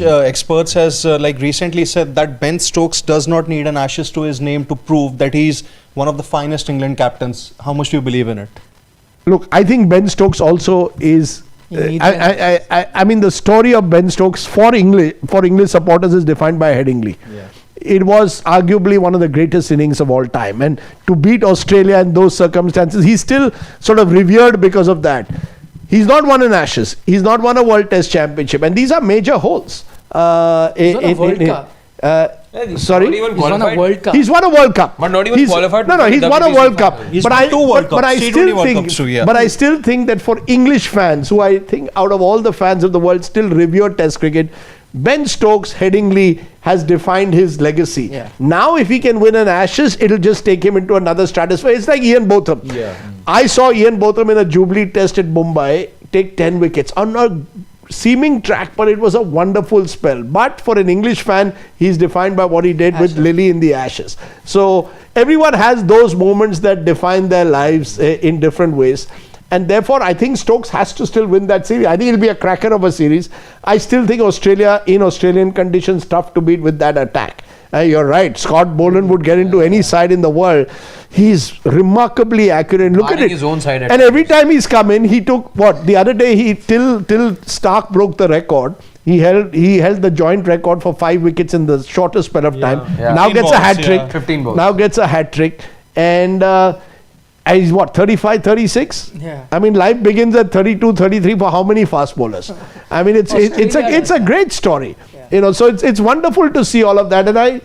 [SPEAKER 4] experts has recently said that Ben Stokes does not need an Ashes to his name to prove that he's one of the finest England captains. How much do you believe in it?
[SPEAKER 2] Look, I think Ben Stokes also is. I mean, the story of Ben Stokes for English supporters is defined by Headingley. It was arguably one of the greatest innings of all time, and to beat Australia in those circumstances, he's still sort of revered because of that. He's not won an Ashes, he's not won a World Test Championship, and these are major holes.
[SPEAKER 1] He's won a World Cup.
[SPEAKER 2] Sorry,
[SPEAKER 1] he's won a World Cup.
[SPEAKER 2] He's won a World Cup,
[SPEAKER 3] but not even qualified.
[SPEAKER 2] No, he's won a World Cup.
[SPEAKER 4] But
[SPEAKER 2] I still think that for English fans, who I think out of all the fans of the world still revere Test cricket, Ben Stokes, Headingley has defined his legacy. Now, if he can win an Ashes, it'll just take him into another stratosphere. It's like Ian Botham. I saw Ian Botham in a Jubilee Test at Mumbai take 10 wickets on a seeming track, but it was a wonderful spell. But for an English fan, he's defined by what he did with Lily in the Ashes. So everyone has those moments that define their lives in different ways. And therefore, I think Stokes has to still win that series. I think it'll be a cracker of a series. I still think Australia, in Australian conditions, tough to beat with that attack. You're right. Scott Boland would get into any side in the world. He's remarkably accurate. Look at it.
[SPEAKER 3] His own side
[SPEAKER 2] and every time he's come in, he took what? The other day, till Stark broke the record. He held the joint record for 5 wickets in the shortest spell of time. Now gets a hat trick.
[SPEAKER 3] 15 balls.
[SPEAKER 2] Now gets a hat trick. And he's what, 35, 36? I mean, life begins at 32, 33 for how many fast bowlers? I mean, it's a great story. So it's wonderful to see all of that. And I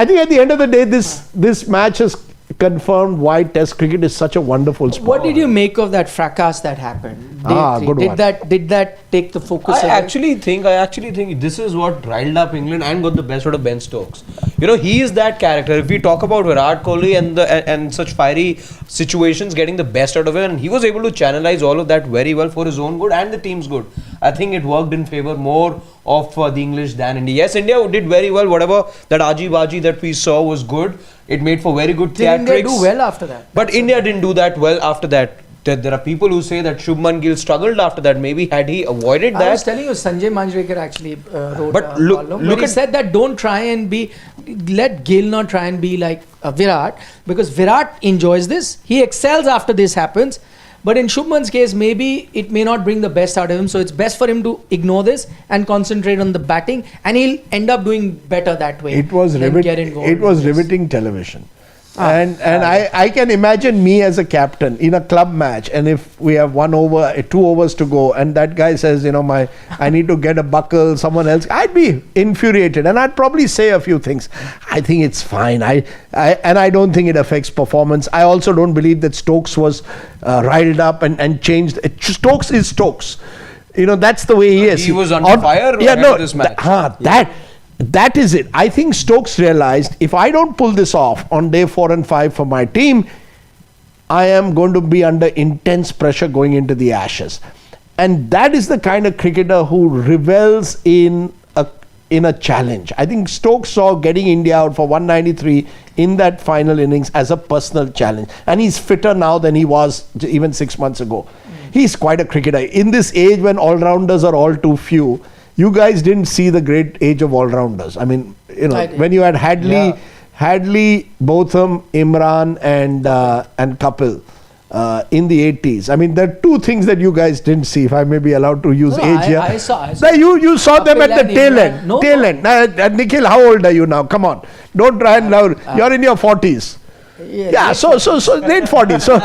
[SPEAKER 2] think at the end of the day, this match has confirmed why Test cricket is such a wonderful sport.
[SPEAKER 1] What did you make of that fracas that happened? Did that take the focus?
[SPEAKER 3] I actually think this is what riled up England and got the best out of Ben Stokes. He is that character. If we talk about Virat Kohli and such fiery situations, getting the best out of it, and he was able to channelize all of that very well for his own good and the team's good. I think it worked in favor more of the English than India. Yes, India did very well. Whatever that Aji that we saw was good. It made for very good theatrics.
[SPEAKER 1] Didn't they do well after that?
[SPEAKER 3] But India didn't do that well after that. There are people who say that Shubman Gill struggled after that. Maybe had he avoided that.
[SPEAKER 1] I was telling you, Sanjay Manjrekar actually wrote a column. But he said that let Gill not try and be like Virat, because Virat enjoys this. He excels after this happens. But in Shubman's case, maybe it may not bring the best out of him. So it's best for him to ignore this and concentrate on the batting. And he'll end up doing better that way.
[SPEAKER 2] It was riveting television. And I can imagine me as a captain in a club match, and if we have 2 overs to go, and that guy says, I need to get a buckle, someone else, I'd be infuriated, and I'd probably say a few things. I think it's fine. I don't think it affects performance. I also don't believe that Stokes was riled up and changed. Stokes is Stokes. That's the way he is.
[SPEAKER 3] He was under fire this match.
[SPEAKER 2] That is it. I think Stokes realized, if I don't pull this off on day 4 and 5 for my team, I am going to be under intense pressure going into the Ashes. And that is the kind of cricketer who revels in a challenge. I think Stokes saw getting India out for 193 in that final innings as a personal challenge. And he's fitter now than he was even 6 months ago. He's quite a cricketer. In this age when all-rounders are all too few, you guys didn't see the great age of all-rounders. I mean, when you had Hadley, Botham, Imran and Kapil in the 80s. I mean, there are 2 things that you guys didn't see, if I may be allowed to use age here.
[SPEAKER 1] I saw.
[SPEAKER 2] You saw them at the tail end. Nikhil, how old are you now? Come on. Don't try and loud. You're in your 40s. Yeah, so late 40s. So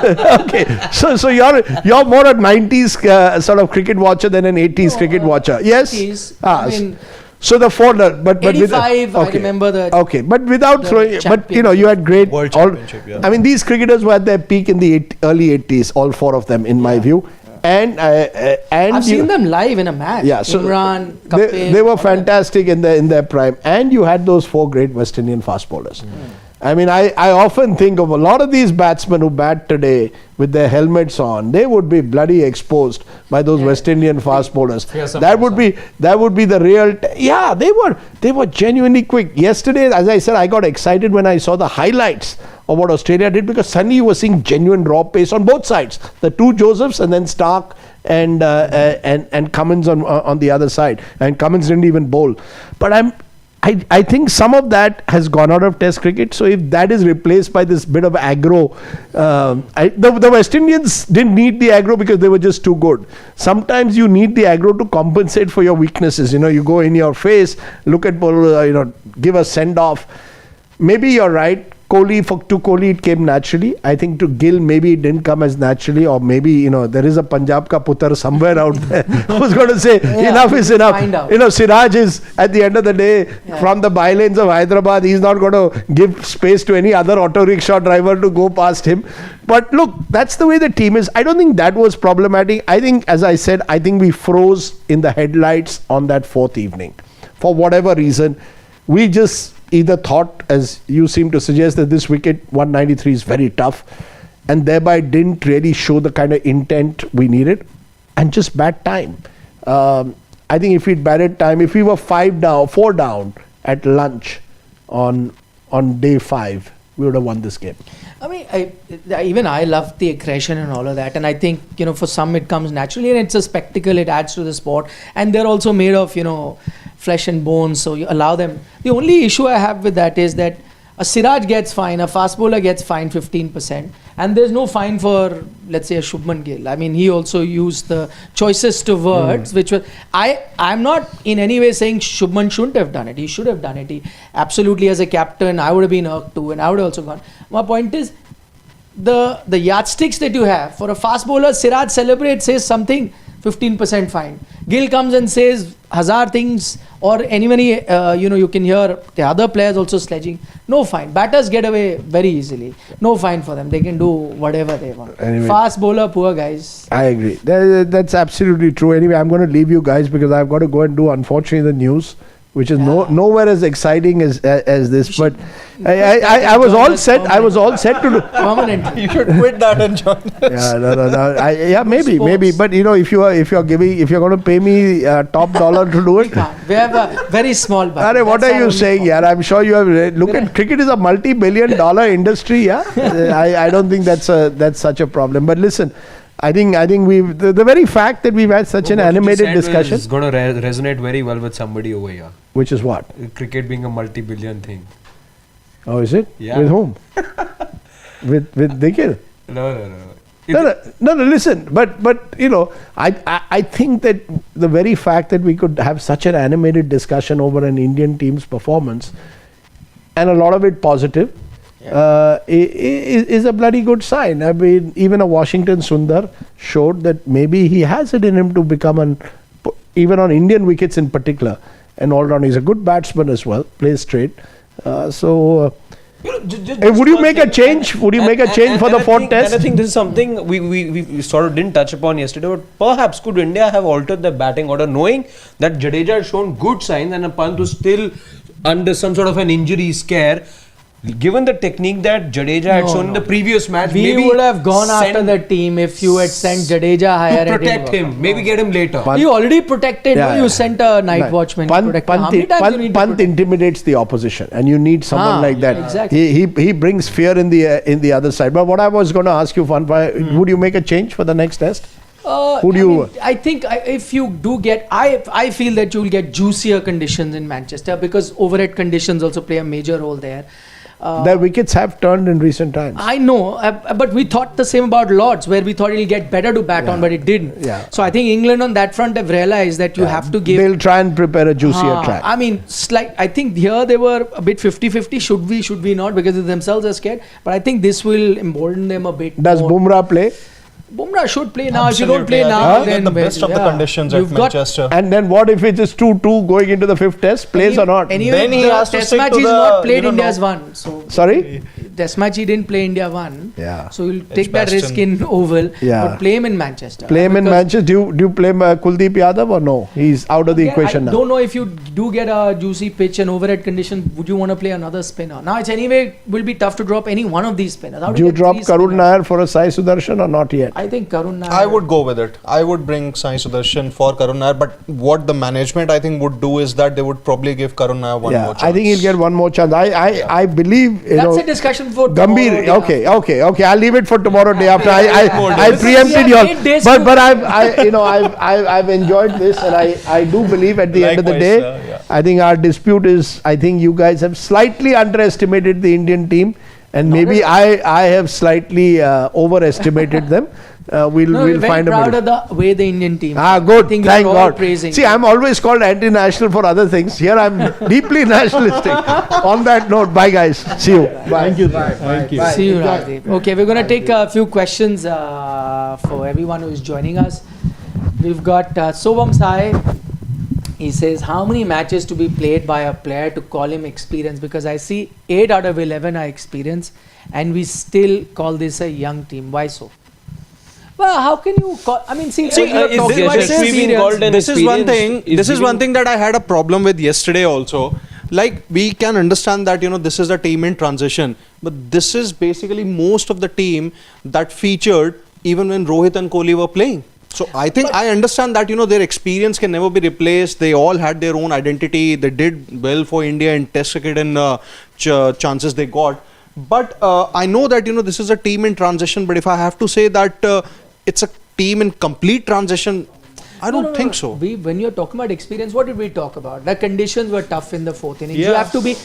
[SPEAKER 2] okay, so you're more a 90s sort of cricket watcher than an 80s cricket watcher. Yes.
[SPEAKER 1] 80s,
[SPEAKER 2] Ah,
[SPEAKER 1] I mean,
[SPEAKER 2] so the folder, but
[SPEAKER 1] 85, I
[SPEAKER 2] okay.
[SPEAKER 1] remember the.
[SPEAKER 2] Okay, but without
[SPEAKER 1] the
[SPEAKER 2] throwing, but you know, you had great
[SPEAKER 4] World Championship, yeah.
[SPEAKER 2] I mean, these cricketers were at their peak in the early 80s, all four of them, in my view. And
[SPEAKER 1] I've seen them live in a match.
[SPEAKER 2] Yeah, so
[SPEAKER 1] Imran,
[SPEAKER 2] they
[SPEAKER 1] Kapil,
[SPEAKER 2] were
[SPEAKER 1] all them.
[SPEAKER 2] fantastic in their prime, and you had those four great West Indian fast bowlers. I mean, I often think of a lot of these batsmen who bat today with their helmets on. They would be bloody exposed by those West Indian fast bowlers. That would be the real. Yeah, they were genuinely quick. Yesterday, as I said, I got excited when I saw the highlights of what Australia did, because suddenly you were seeing genuine raw pace on both sides. The two Josephs and then Stark and Cummins on the other side. And Cummins didn't even bowl. But I think some of that has gone out of Test cricket. So if that is replaced by this bit of aggro, the West Indians didn't need the aggro because they were just too good. Sometimes you need the aggro to compensate for your weaknesses. You know, you go in your face, look at bowler, give a send off. Maybe you're right. To Kohli it came naturally. I think to Gill maybe it didn't come as naturally, or maybe there is a Punjab ka putar somewhere out there who's going to say enough is enough. Siraj is at the end of the day from the bylanes of Hyderabad. He's not going to give space to any other auto rickshaw driver to go past him. But look, that's the way the team is. I don't think that was problematic. I think, as I said, we froze in the headlights on that fourth evening for whatever reason. We just either thought, as you seem to suggest, that this wicket 193 is very tough, and thereby didn't really show the kind of intent we needed, and just bad time. I think if we'd batted time, if we were 4 down at lunch on day 5, we would have won this game.
[SPEAKER 1] I mean, even I love the aggression and all of that, and I think for some it comes naturally, and it's a spectacle. It adds to the sport, and they're also made of flesh and bones, so you allow them. The only issue I have with that is that a Siraj gets fined, a fast bowler gets fined 15%, and there's no fine for, let's say, a Shubman Gill. I mean, he also used the choicest of words, which was, I'm not in any way saying Shubman shouldn't have done it. He should have done it. He absolutely, as a captain, I would have been irked too, and I would have also gone. My point is, the yardsticks that you have for a fast bowler, Siraj celebrates, says something, 15% fine. Gill comes and says 1,000 things, or anybody, you can hear the other players also sledging. No fine. Batters get away very easily. No fine for them. They can do whatever they want.
[SPEAKER 2] Anyway,
[SPEAKER 1] fast bowler, poor guys.
[SPEAKER 2] I agree. That's absolutely true. Anyway, I'm going to leave you guys because I've got to go and do, unfortunately, the news, which is nowhere as exciting as this. But I was all set. I was all set to do.
[SPEAKER 1] Permanently.
[SPEAKER 4] You should quit that and join us.
[SPEAKER 2] Maybe. But if you're going to pay me top dollar to do it,
[SPEAKER 1] we have a very small budget.
[SPEAKER 2] what are you saying? Yeah, I'm sure you have read. Look at cricket is a multi-billion-dollar industry. Yeah, I don't think that's such a problem. But listen. I think we've the very fact that we've had such an animated discussion
[SPEAKER 3] is going to resonate very well with somebody over here.
[SPEAKER 2] Which is what?
[SPEAKER 3] Cricket being a multi-billion thing.
[SPEAKER 2] Oh, is it?
[SPEAKER 3] Yeah.
[SPEAKER 2] With whom? with Nikhil?
[SPEAKER 3] No.
[SPEAKER 2] Listen, but I think that the very fact that we could have such an animated discussion over an Indian team's performance, and a lot of it positive, is a bloody good sign. I mean, even a Washington Sundar showed that maybe he has it in him to become even on Indian wickets in particular, an all-round. He's a good batsman as well, plays straight. Would you make a change? Would you make a change for the fourth test?
[SPEAKER 3] And I think this is something we sort of didn't touch upon yesterday, but perhaps could India have altered their batting order, knowing that Jadeja had shown good signs and Pant was still under some sort of an injury scare. Given the technique that Jadeja had shown in the previous match,
[SPEAKER 1] we
[SPEAKER 3] maybe
[SPEAKER 1] would have gone after the team if you had sent Jadeja higher
[SPEAKER 3] to protect him. Maybe get him later.
[SPEAKER 1] You already protected. You sent a night watchman.
[SPEAKER 2] Pant intimidates the opposition, and you need someone like that.
[SPEAKER 1] Exactly.
[SPEAKER 2] He brings fear in the other side. But what I was going to ask you, would you make a change for the next test?
[SPEAKER 1] I think if you do get, I feel that you will get juicier conditions in Manchester, because overhead conditions also play a major role there.
[SPEAKER 2] Their wickets have turned in recent times.
[SPEAKER 1] I know, but we thought the same about Lords, where we thought it'll get better to bat on, but it didn't.
[SPEAKER 2] Yeah.
[SPEAKER 1] So I think England on that front have realized that you have to give.
[SPEAKER 2] They'll try and prepare a juicier track.
[SPEAKER 1] I mean, I think here they were a bit 50-50. Should we not? Because they themselves are scared. But I think this will embolden them a bit.
[SPEAKER 2] Does
[SPEAKER 1] more.
[SPEAKER 2] Bumrah play?
[SPEAKER 1] Bumrah should play now.
[SPEAKER 4] Absolutely,
[SPEAKER 1] If you don't play
[SPEAKER 4] I
[SPEAKER 1] now,
[SPEAKER 4] think
[SPEAKER 1] then
[SPEAKER 4] get the best of the conditions at Manchester.
[SPEAKER 2] And then what if it is 2-2 going into the 5th test? Plays or not?
[SPEAKER 1] Anyway,
[SPEAKER 4] Then he
[SPEAKER 1] the
[SPEAKER 4] has to
[SPEAKER 1] test
[SPEAKER 4] stick
[SPEAKER 1] match
[SPEAKER 4] to
[SPEAKER 1] he's
[SPEAKER 4] the,
[SPEAKER 1] not played.
[SPEAKER 4] you don't
[SPEAKER 1] India's
[SPEAKER 4] know.
[SPEAKER 1] won. So
[SPEAKER 2] Sorry?
[SPEAKER 1] test match he didn't play. India won.
[SPEAKER 2] Yeah.
[SPEAKER 1] So you'll take that
[SPEAKER 4] Bastion.
[SPEAKER 1] risk in Oval.
[SPEAKER 2] Yeah.
[SPEAKER 1] But play him in Manchester.
[SPEAKER 2] Play him in
[SPEAKER 1] Because
[SPEAKER 2] Manchester. Do you play Kuldeep Yadav or no? He's out of the equation now.
[SPEAKER 1] I don't know if you do get a juicy pitch and overhead condition, would you want to play another spinner? Now it's anyway will be tough to drop any one of these spinners. How
[SPEAKER 2] Do you
[SPEAKER 1] get
[SPEAKER 2] drop
[SPEAKER 1] three
[SPEAKER 2] Karun
[SPEAKER 1] spinners?
[SPEAKER 2] Nair for a Sai Sudarshan or not yet?
[SPEAKER 1] I think Karun Nair.
[SPEAKER 4] I would go with it. I would bring Sai Sudarshan for Karun Nair, but what the management I think would do is that they would probably give Karun Nair one more chance.
[SPEAKER 2] I think he'll get one more chance. I believe
[SPEAKER 1] That's a discussion for
[SPEAKER 2] Gambhir.
[SPEAKER 1] tomorrow.
[SPEAKER 2] Okay. I'll leave it for tomorrow day after. I
[SPEAKER 1] days.
[SPEAKER 2] preempted
[SPEAKER 1] We have 8
[SPEAKER 2] yours,
[SPEAKER 1] days
[SPEAKER 2] but
[SPEAKER 1] to-
[SPEAKER 2] I've enjoyed this, and I do believe at the end of the day,
[SPEAKER 3] Likewise, sir, yeah.
[SPEAKER 2] I think our dispute is. I think you guys have slightly underestimated the Indian team, and maybe I have slightly overestimated them.
[SPEAKER 1] No,
[SPEAKER 2] We'll
[SPEAKER 1] we're very
[SPEAKER 2] find a
[SPEAKER 1] proud
[SPEAKER 2] middle.
[SPEAKER 1] of the way the Indian team.
[SPEAKER 2] Good.
[SPEAKER 1] I think
[SPEAKER 2] Thank
[SPEAKER 1] we're all
[SPEAKER 2] God.
[SPEAKER 1] praising.
[SPEAKER 2] See, I'm always called anti-national for other things. Here, I'm deeply nationalistic. On that note, bye, guys. See you. Bye. Thank you. Thank you.
[SPEAKER 1] See you, Rajdeep. Okay, we're going to take a few questions for everyone who is joining us. We've got Sobham Sai. He says, how many matches to be played by a player to call him experienced? Because I see 8 out of 11 are experienced, and we still call this a young team. Why so? Well, how can you call? I mean, see,
[SPEAKER 3] is this we've been called an
[SPEAKER 4] This is one
[SPEAKER 3] experience
[SPEAKER 4] thing. This is one thing that I had a problem with yesterday also. Like, we can understand that, this is a team in transition, but this is basically most of the team that featured even when Rohit and Kohli were playing. So I think I understand that, their experience can never be replaced. They all had their own identity. They did well for India in test cricket and chances they got. But I know that, this is a team in transition. But if I have to say that it's a team in complete transition, I don't think so.
[SPEAKER 1] When you're talking about experience, what did we talk about? The conditions were tough in the 4th innings.
[SPEAKER 4] Yeah.
[SPEAKER 1] You have to be.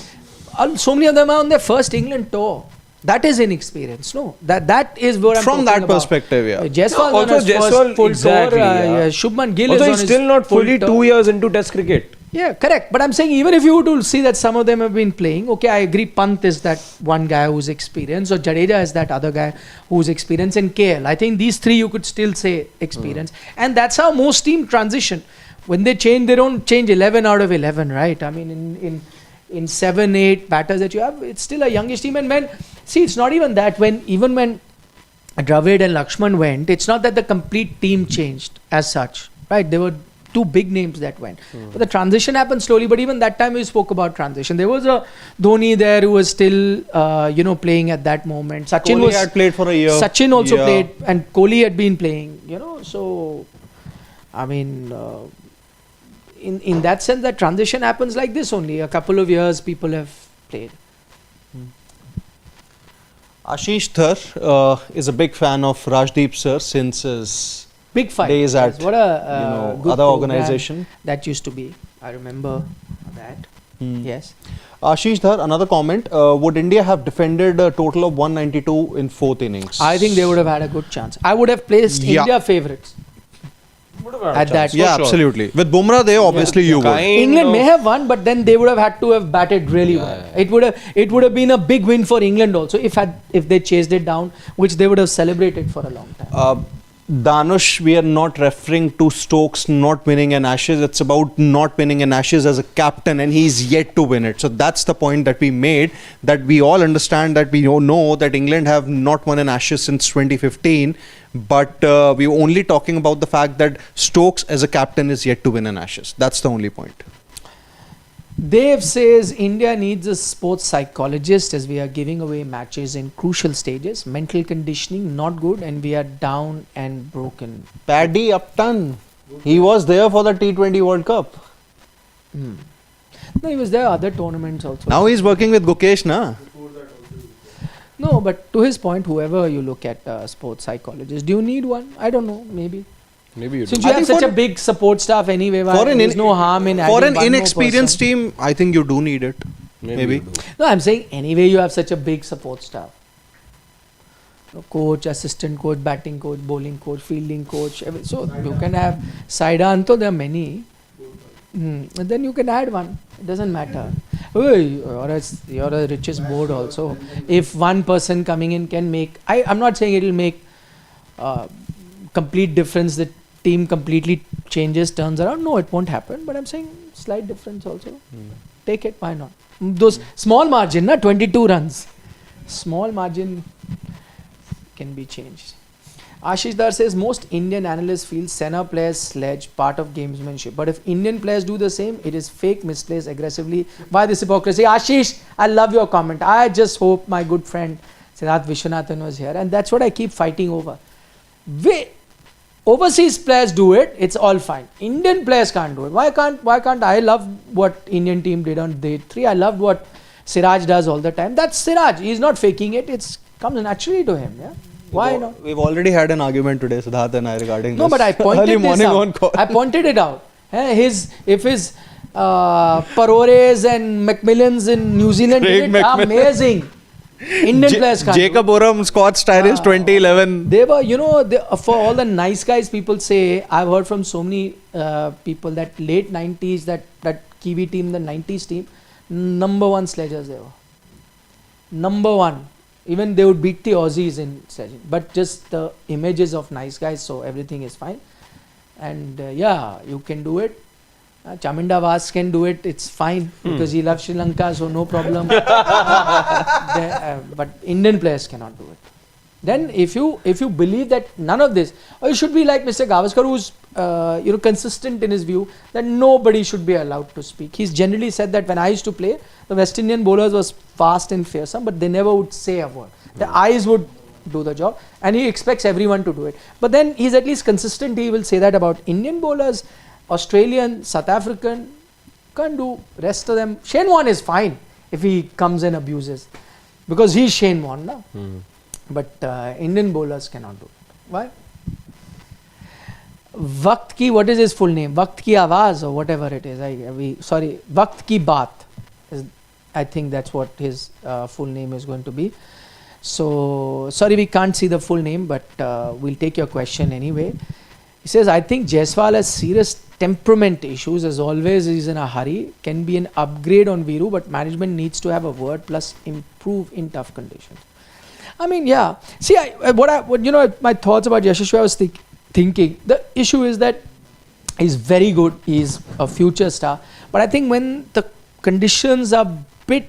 [SPEAKER 1] So many of them are on their first England tour. That is inexperience. No, that is what I'm
[SPEAKER 4] From
[SPEAKER 1] talking
[SPEAKER 4] that
[SPEAKER 1] about.
[SPEAKER 4] perspective, yeah.
[SPEAKER 1] Jaiswal
[SPEAKER 3] Also,
[SPEAKER 1] on his
[SPEAKER 3] Jaiswal,
[SPEAKER 1] first full
[SPEAKER 3] exactly,
[SPEAKER 1] tour.
[SPEAKER 3] yeah.
[SPEAKER 1] Shubman Gill
[SPEAKER 3] Also,
[SPEAKER 1] is on
[SPEAKER 3] he's
[SPEAKER 1] his
[SPEAKER 3] still not
[SPEAKER 1] full
[SPEAKER 3] fully
[SPEAKER 1] tour.
[SPEAKER 3] 2 years into test cricket.
[SPEAKER 1] Yeah, correct. But I'm saying even if you were to see that some of them have been playing, okay, I agree. Pant is that one guy who's experienced, or Jadeja is that other guy who's experienced, in KL. I think these three you could still say experience, and that's how most team transition. When they change, they don't change 11 out of 11, right? I mean, in 7, 8 batters that you have, it's still a youngish team. And it's not even that. Even when Dravid and Lakshman went, it's not that the complete team changed as such, right? There were 2 big names that went. But the transition happened slowly. But even that time we spoke about transition. There was a Dhoni there who was still, playing at that moment. Sachin
[SPEAKER 4] Kohli had played for a year.
[SPEAKER 1] Sachin also played, and Kohli had been playing. So I mean, in that sense, that transition happens like this only. A couple of years, people have played.
[SPEAKER 4] Ashish Thar is a big fan of Rajdeep sir since his
[SPEAKER 1] Big fight.
[SPEAKER 4] days
[SPEAKER 1] Yes,
[SPEAKER 4] at
[SPEAKER 1] what a good
[SPEAKER 4] other
[SPEAKER 1] program
[SPEAKER 4] organization.
[SPEAKER 1] that used to be. I remember that. Yes.
[SPEAKER 4] Ashish Dhar, another comment. Would India have defended a total of 192 in 4th innings?
[SPEAKER 1] I think they would have had a good chance. I would have placed
[SPEAKER 4] Yeah.
[SPEAKER 1] India favourites at that.
[SPEAKER 4] Yeah, absolutely. With Bumrah there, obviously you would.
[SPEAKER 1] England may have won, but then they would have had to have batted really well. It would have been a big win for England also if they chased it down, which they would have celebrated for a long time.
[SPEAKER 4] Danush, we are not referring to Stokes not winning an Ashes. It's about not winning an Ashes as a captain, and he's yet to win it. So that's the point that we made, that we all understand, that we know that England have not won an Ashes since 2015. But we're only talking about the fact that Stokes as a captain is yet to win an Ashes. That's the only point.
[SPEAKER 1] Dave says India needs a sports psychologist as we are giving away matches in crucial stages. Mental conditioning not good, and we are down and broken.
[SPEAKER 4] Paddy Upton, he was there for the T20 World Cup.
[SPEAKER 1] No, he was there other tournaments also.
[SPEAKER 4] Now he's working with Gukesh, na?
[SPEAKER 1] No, but to his point, whoever you look at sports psychologist, do you need one? I don't know, maybe.
[SPEAKER 3] Maybe you do.
[SPEAKER 1] Since you
[SPEAKER 4] I
[SPEAKER 1] have
[SPEAKER 4] think
[SPEAKER 1] such
[SPEAKER 4] for-
[SPEAKER 1] a big support staff anyway,
[SPEAKER 4] For an
[SPEAKER 1] there's no harm in
[SPEAKER 4] for
[SPEAKER 1] adding
[SPEAKER 4] an
[SPEAKER 1] one more
[SPEAKER 4] inexperienced
[SPEAKER 1] person.
[SPEAKER 4] team, I think you do need it. Maybe.
[SPEAKER 3] you do.
[SPEAKER 1] No, I'm saying anyway you have such a big support staff. Coach, assistant coach, batting coach, bowling coach, fielding coach. So you can have Saidanto, there are many. And then you can add one. It doesn't matter. You're a richest board also. If one person coming in can make, I'm not saying it will make complete difference. The team completely changes, turns around. No, it won't happen. But I'm saying slight difference also. Take it. Why not? Those small margin, 22 runs. Small margin can be changed. Ashish Dar says most Indian analysts feel Sena players sledge part of gamesmanship. But if Indian players do the same, it is fake, misplaced, aggressively. Why this hypocrisy? Ashish, I love your comment. I just hope my good friend Siddharth Vishwanathan was here. And that's what I keep fighting over. Overseas players do it, it's all fine. Indian players can't do it. Why can't I love what Indian team did on day 3. I loved what Siraj does all the time. That's Siraj. He's not faking it. It comes naturally to him. Yeah. Why not?
[SPEAKER 4] We've already had an argument today, Siddharth and I, regarding
[SPEAKER 1] No,
[SPEAKER 4] this.
[SPEAKER 1] but I pointed
[SPEAKER 4] Early
[SPEAKER 1] this
[SPEAKER 4] morning
[SPEAKER 1] out.
[SPEAKER 4] on call.
[SPEAKER 1] I pointed it out. If his Parores and Macmillans in New Zealand
[SPEAKER 4] Craig
[SPEAKER 1] did it,
[SPEAKER 4] McMillan.
[SPEAKER 1] amazing. Indian players can't.
[SPEAKER 4] Jacob Oram, Scott Styris, 2011.
[SPEAKER 1] They were, for all the nice guys people say, I've heard from so many people that late 90s, that Kiwi team, the 90s team, number 1 sledgers they were. Number 1. Even they would beat the Aussies in sledging. But just the images of nice guys, so everything is fine. And you can do it. Chaminda Vas can do it, it's fine because he loves Sri Lanka, so no problem. But Indian players cannot do it. Then if you believe that none of this, or you should be like Mr. Gavaskar, who's consistent in his view that nobody should be allowed to speak. He's generally said that when I used to play, the West Indian bowlers was fast and fearsome, but they never would say a word. The eyes would do the job, and he expects everyone to do it. But then he's at least consistent. He will say that about Indian bowlers. Australian, South African, can't do. Rest of them, Shane Warne is fine if he comes and abuses, because he's Shane Warne now. But Indian bowlers cannot do it. Why? Waqt ki, what is his full name? Waqt ki Awaaz or whatever it is. Waqt ki Baat. I think that's what his full name is going to be. So, sorry we can't see the full name, but we'll take your question anyway. He says, I think Jaiswal has serious temperament issues. As always, he's in a hurry. Can be an upgrade on Viru, but management needs to have a word plus improve in tough conditions. I mean, yeah. See, my thoughts about Yashasvi, I was thinking. The issue is that he's very good. He's a future star. But I think when the conditions are bit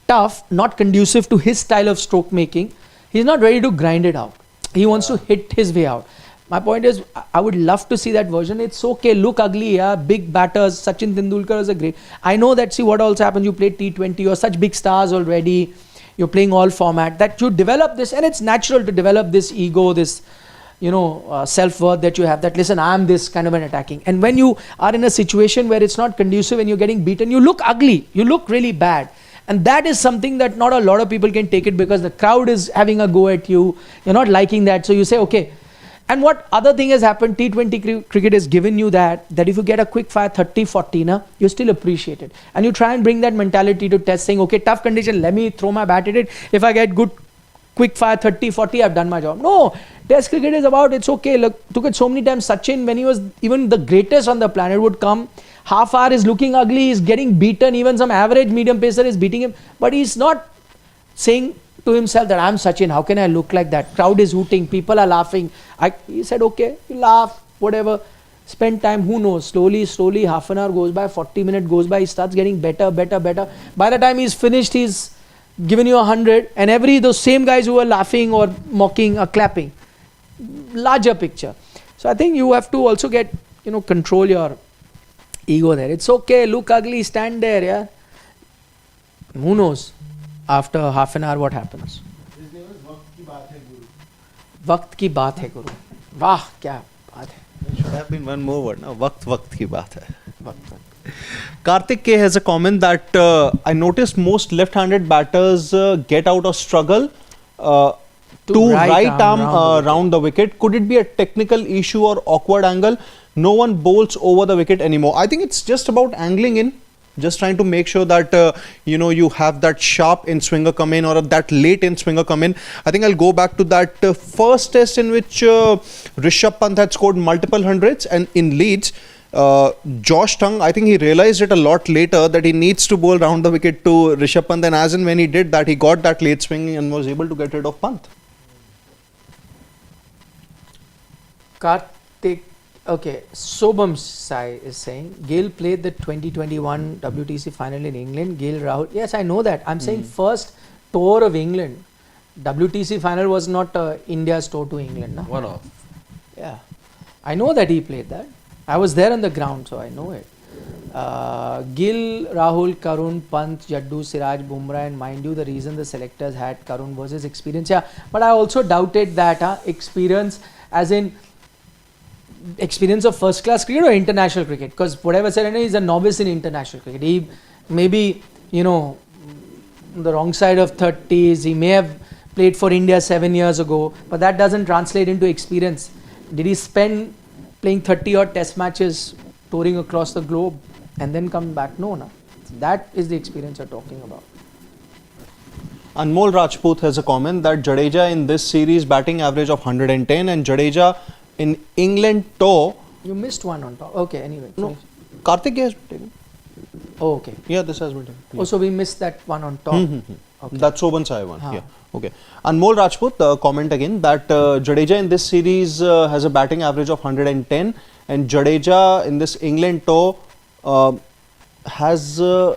[SPEAKER 1] tough, not conducive to his style of stroke making, he's not ready to grind it out. He wants to hit his way out. My point is, I would love to see that version. It's okay, look ugly, yeah, big batters. Sachin Tendulkar is a great. I know that, see what also happens, you play T20, you're such big stars already, you're playing all format, that you develop this, and it's natural to develop this ego, this, self-worth that you have, that listen, I'm this kind of an attacking. And when you are in a situation where it's not conducive and you're getting beaten, you look ugly, you look really bad. And that is something that not a lot of people can take it, because the crowd is having a go at you, you're not liking that, so you say, okay. And what other thing has happened, T20 cricket has given you that if you get a quick fire 30-40, you still appreciate it. And you try and bring that mentality to test, saying, okay, tough condition, let me throw my bat at it. If I get good quick fire 30-40, I've done my job. No, test cricket is about, it's okay. Look at so many times Sachin, when he was even the greatest on the planet, would come, half hour is looking ugly, he's getting beaten, even some average medium pacer is beating him. But he's not saying to himself that I'm Sachin, how can I look like that? Crowd is hooting, people are laughing. He said, okay, you laugh, whatever, spend time, who knows, slowly, half an hour goes by, 40 minutes goes by, he starts getting better. By the time he's finished, he's given you 100, and those same guys who are laughing or mocking are clapping. Larger picture. So I think you have to also get, control your ego there. It's okay, look ugly, stand there, yeah. Who knows? After half an hour, what happens?
[SPEAKER 2] His name is Waqt ki Baat hai Guru.
[SPEAKER 1] Waqt ki baat hai Guru. Wah, kya baat hai.
[SPEAKER 4] There should have been one more word. Waqt ki baat hai. Karthik K has a comment that I noticed most left-handed batters get out or struggle to right arm round the wicket. Could it be a technical issue or awkward angle? No one bowls over the wicket anymore. I think it's just about angling in. just trying to make sure that you have that sharp in swinger come in or that late in swinger come in. I think I'll go back to that first test in which Rishabh Pant had scored multiple hundreds, and in Leeds, Josh Tongue, I think he realized it a lot later that he needs to bowl round the wicket to Rishabh Pant, and as and when he did that, he got that late swing and was able to get rid of Pant.
[SPEAKER 1] Karthik, okay, Sobham Sai is saying Gill played the 2021 WTC final in England. Gill Rahul, yes, I know that. I'm saying first tour of England. WTC final was not India's tour to England. No?
[SPEAKER 3] One off.
[SPEAKER 1] Yeah, I know that he played that. I was there on the ground, so I know it. Gill, Rahul, Karun, Pant, Jaddu, Siraj, Bumrah, and mind you, the reason the selectors had Karun was his experience. Yeah, but I also doubted that experience, as in experience of first class cricket or international cricket, because whatever said, he's a novice in international cricket. He maybe, on the wrong side of 30s, he may have played for India 7 years ago, but that doesn't translate into experience. Did he spend playing 30 odd test matches, touring across the globe, and then come back? No. That is the experience you're talking about.
[SPEAKER 4] Anmol Rajput has a comment that Jadeja in this series batting average of 110, and Jadeja in England tour.
[SPEAKER 1] You missed one on top. Okay, anyway.
[SPEAKER 4] No, Karthik has been taken.
[SPEAKER 1] Oh, okay.
[SPEAKER 4] Yeah, this has been taken. Yeah.
[SPEAKER 1] Oh, so we missed that one on top. Okay.
[SPEAKER 4] That's Sobhan Sai one. Yeah. Okay. Anmol Rajput comment again that Jadeja in this series has a batting average of 110, and Jadeja in this England tour has an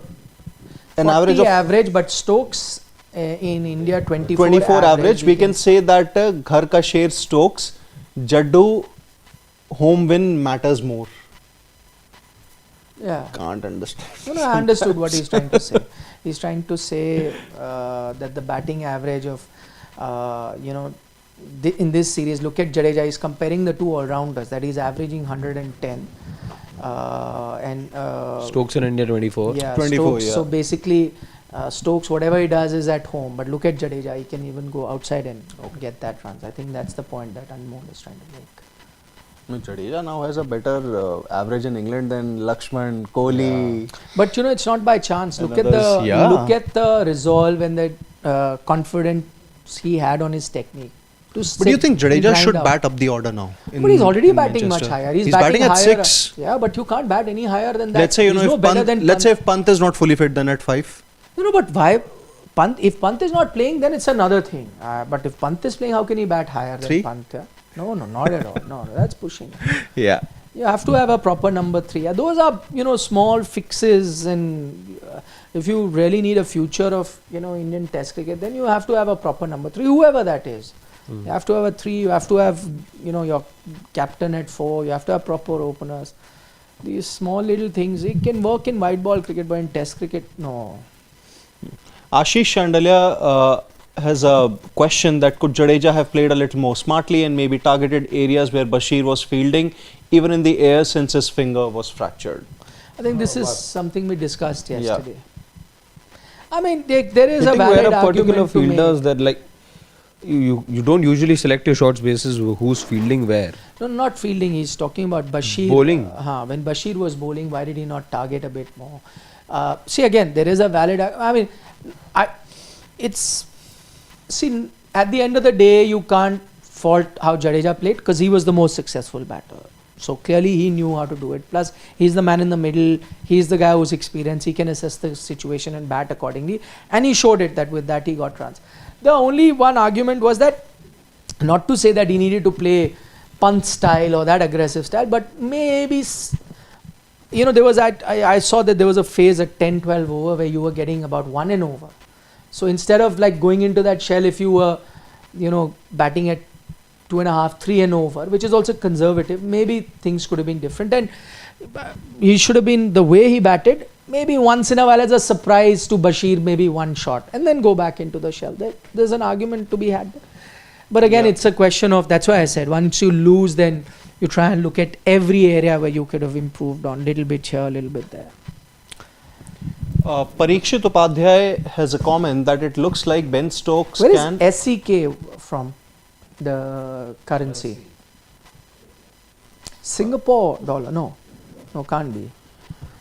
[SPEAKER 4] average of
[SPEAKER 1] average, but Stokes in India
[SPEAKER 4] 24 average. We can say that Ghar ka Sher Stokes, Jaddu home win matters more.
[SPEAKER 1] Yeah.
[SPEAKER 4] Can't understand.
[SPEAKER 1] No, I understood what he's trying to say. He's trying to say that the batting average of, in this series, look at Jadeja, he's comparing the two all-rounders, that he's averaging 110.
[SPEAKER 3] Stokes in India 24.
[SPEAKER 1] Yeah,
[SPEAKER 4] 24,
[SPEAKER 1] Stokes,
[SPEAKER 4] yeah.
[SPEAKER 1] so basically, Stokes, whatever he does is at home, but look at Jadeja, he can even go outside and get that runs. I think that's the point that Anmol is trying to make.
[SPEAKER 4] Jadeja now has a better average in England than Lakshman, Kohli.
[SPEAKER 1] Yeah. But it's not by chance. Look at the resolve and the confidence he had on his technique.
[SPEAKER 4] But do you think Jadeja should bat up the order now?
[SPEAKER 1] But he's already batting much higher. He's
[SPEAKER 4] batting at
[SPEAKER 1] higher,
[SPEAKER 4] 6.
[SPEAKER 1] Yeah, but you can't bat any higher than that.
[SPEAKER 4] Let's say if Pant is not fully fit, then at 5.
[SPEAKER 1] But why? If Pant is not playing, then it's another thing. But if Pant is playing, how can he bat higher
[SPEAKER 4] 3?
[SPEAKER 1] than Pant? Yeah? No, not at all. No, that's pushing.
[SPEAKER 4] Yeah.
[SPEAKER 1] You have to have a proper number 3. Those are, small fixes, and if you really need a future of, Indian Test cricket, then you have to have a proper number 3, whoever that is. You have to have a 3, you have to have, your captain at 4, you have to have proper openers. These small little things, it can work in white ball cricket, but in Test cricket, no.
[SPEAKER 4] Ashish Chandalia has a question that could Jadeja have played a little more smartly and maybe targeted areas where Bashir was fielding, even in the air, since his finger was fractured.
[SPEAKER 1] I think this is something we discussed yesterday. Yeah. I mean, there is a valid
[SPEAKER 3] particular
[SPEAKER 1] argument to
[SPEAKER 3] fielders
[SPEAKER 1] make.
[SPEAKER 3] that like you don't usually select your shots basis who's fielding where.
[SPEAKER 1] No, not fielding. He's talking about Bashir.
[SPEAKER 3] Bowling.
[SPEAKER 1] When Bashir was bowling, why did he not target a bit more? See, again, there is a valid. I mean, see, at the end of the day, you can't fault how Jadeja played because he was the most successful batter. So clearly he knew how to do it. Plus, he's the man in the middle. He's the guy who's experienced. He can assess the situation and bat accordingly. And he showed it that with that he got runs. The only one argument was that, not to say that he needed to play Pant style or that aggressive style, but maybe, there was I saw that there was a phase at 10-12 over where you were getting about 1 and over. So instead of like going into that shell, if you were, batting at 2.5, 3 and over, which is also conservative, maybe things could have been different. And he should have been, the way he batted, maybe once in a while as a surprise to Bashir, maybe one shot, and then go back into the shell. There's an argument to be had there. But again, it's a question of, that's why I said, once you lose, then you try and look at every area where you could have improved on, little bit here, a little bit there.
[SPEAKER 4] Parikshit Upadhyay has a comment that it looks like Ben Stokes
[SPEAKER 1] Where is SEK from, the currency? Singapore dollar? No, can't be.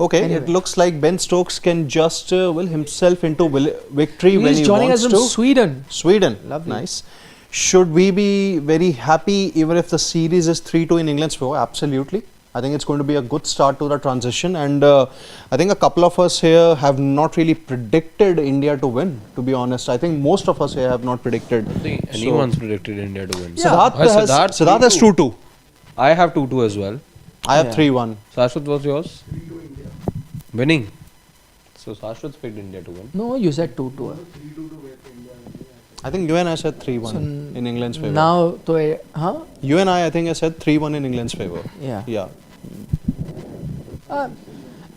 [SPEAKER 4] Okay,
[SPEAKER 1] Anyway.
[SPEAKER 4] it looks like Ben Stokes can just will himself into victory when
[SPEAKER 1] He's
[SPEAKER 4] he
[SPEAKER 1] joining us
[SPEAKER 4] wants
[SPEAKER 1] from
[SPEAKER 4] to.
[SPEAKER 1] Sweden.
[SPEAKER 4] Sweden.
[SPEAKER 1] Lovely.
[SPEAKER 4] Nice. Should we be very happy even if the series is 3-2 in England's favor? Absolutely. I think it's going to be a good start to the transition, and I think a couple of us here have not really predicted India to win, to be honest. I think most of us here have not predicted.
[SPEAKER 3] I think anyone's predicted India to win.
[SPEAKER 4] Siddharth has 2-2.
[SPEAKER 3] I have 2-2 as well.
[SPEAKER 4] I have
[SPEAKER 1] Yeah.
[SPEAKER 4] 3-1.
[SPEAKER 3] Shashwat, what's yours? 3-2 India. Winning. So Shashwat's picked India to win.
[SPEAKER 1] No, you said 2-2.
[SPEAKER 4] I think you and I said 3-1
[SPEAKER 1] So
[SPEAKER 4] in England's favor.
[SPEAKER 1] Now, huh?
[SPEAKER 4] You and I think I said 3-1 in England's favor.
[SPEAKER 1] Yeah.
[SPEAKER 4] Yeah.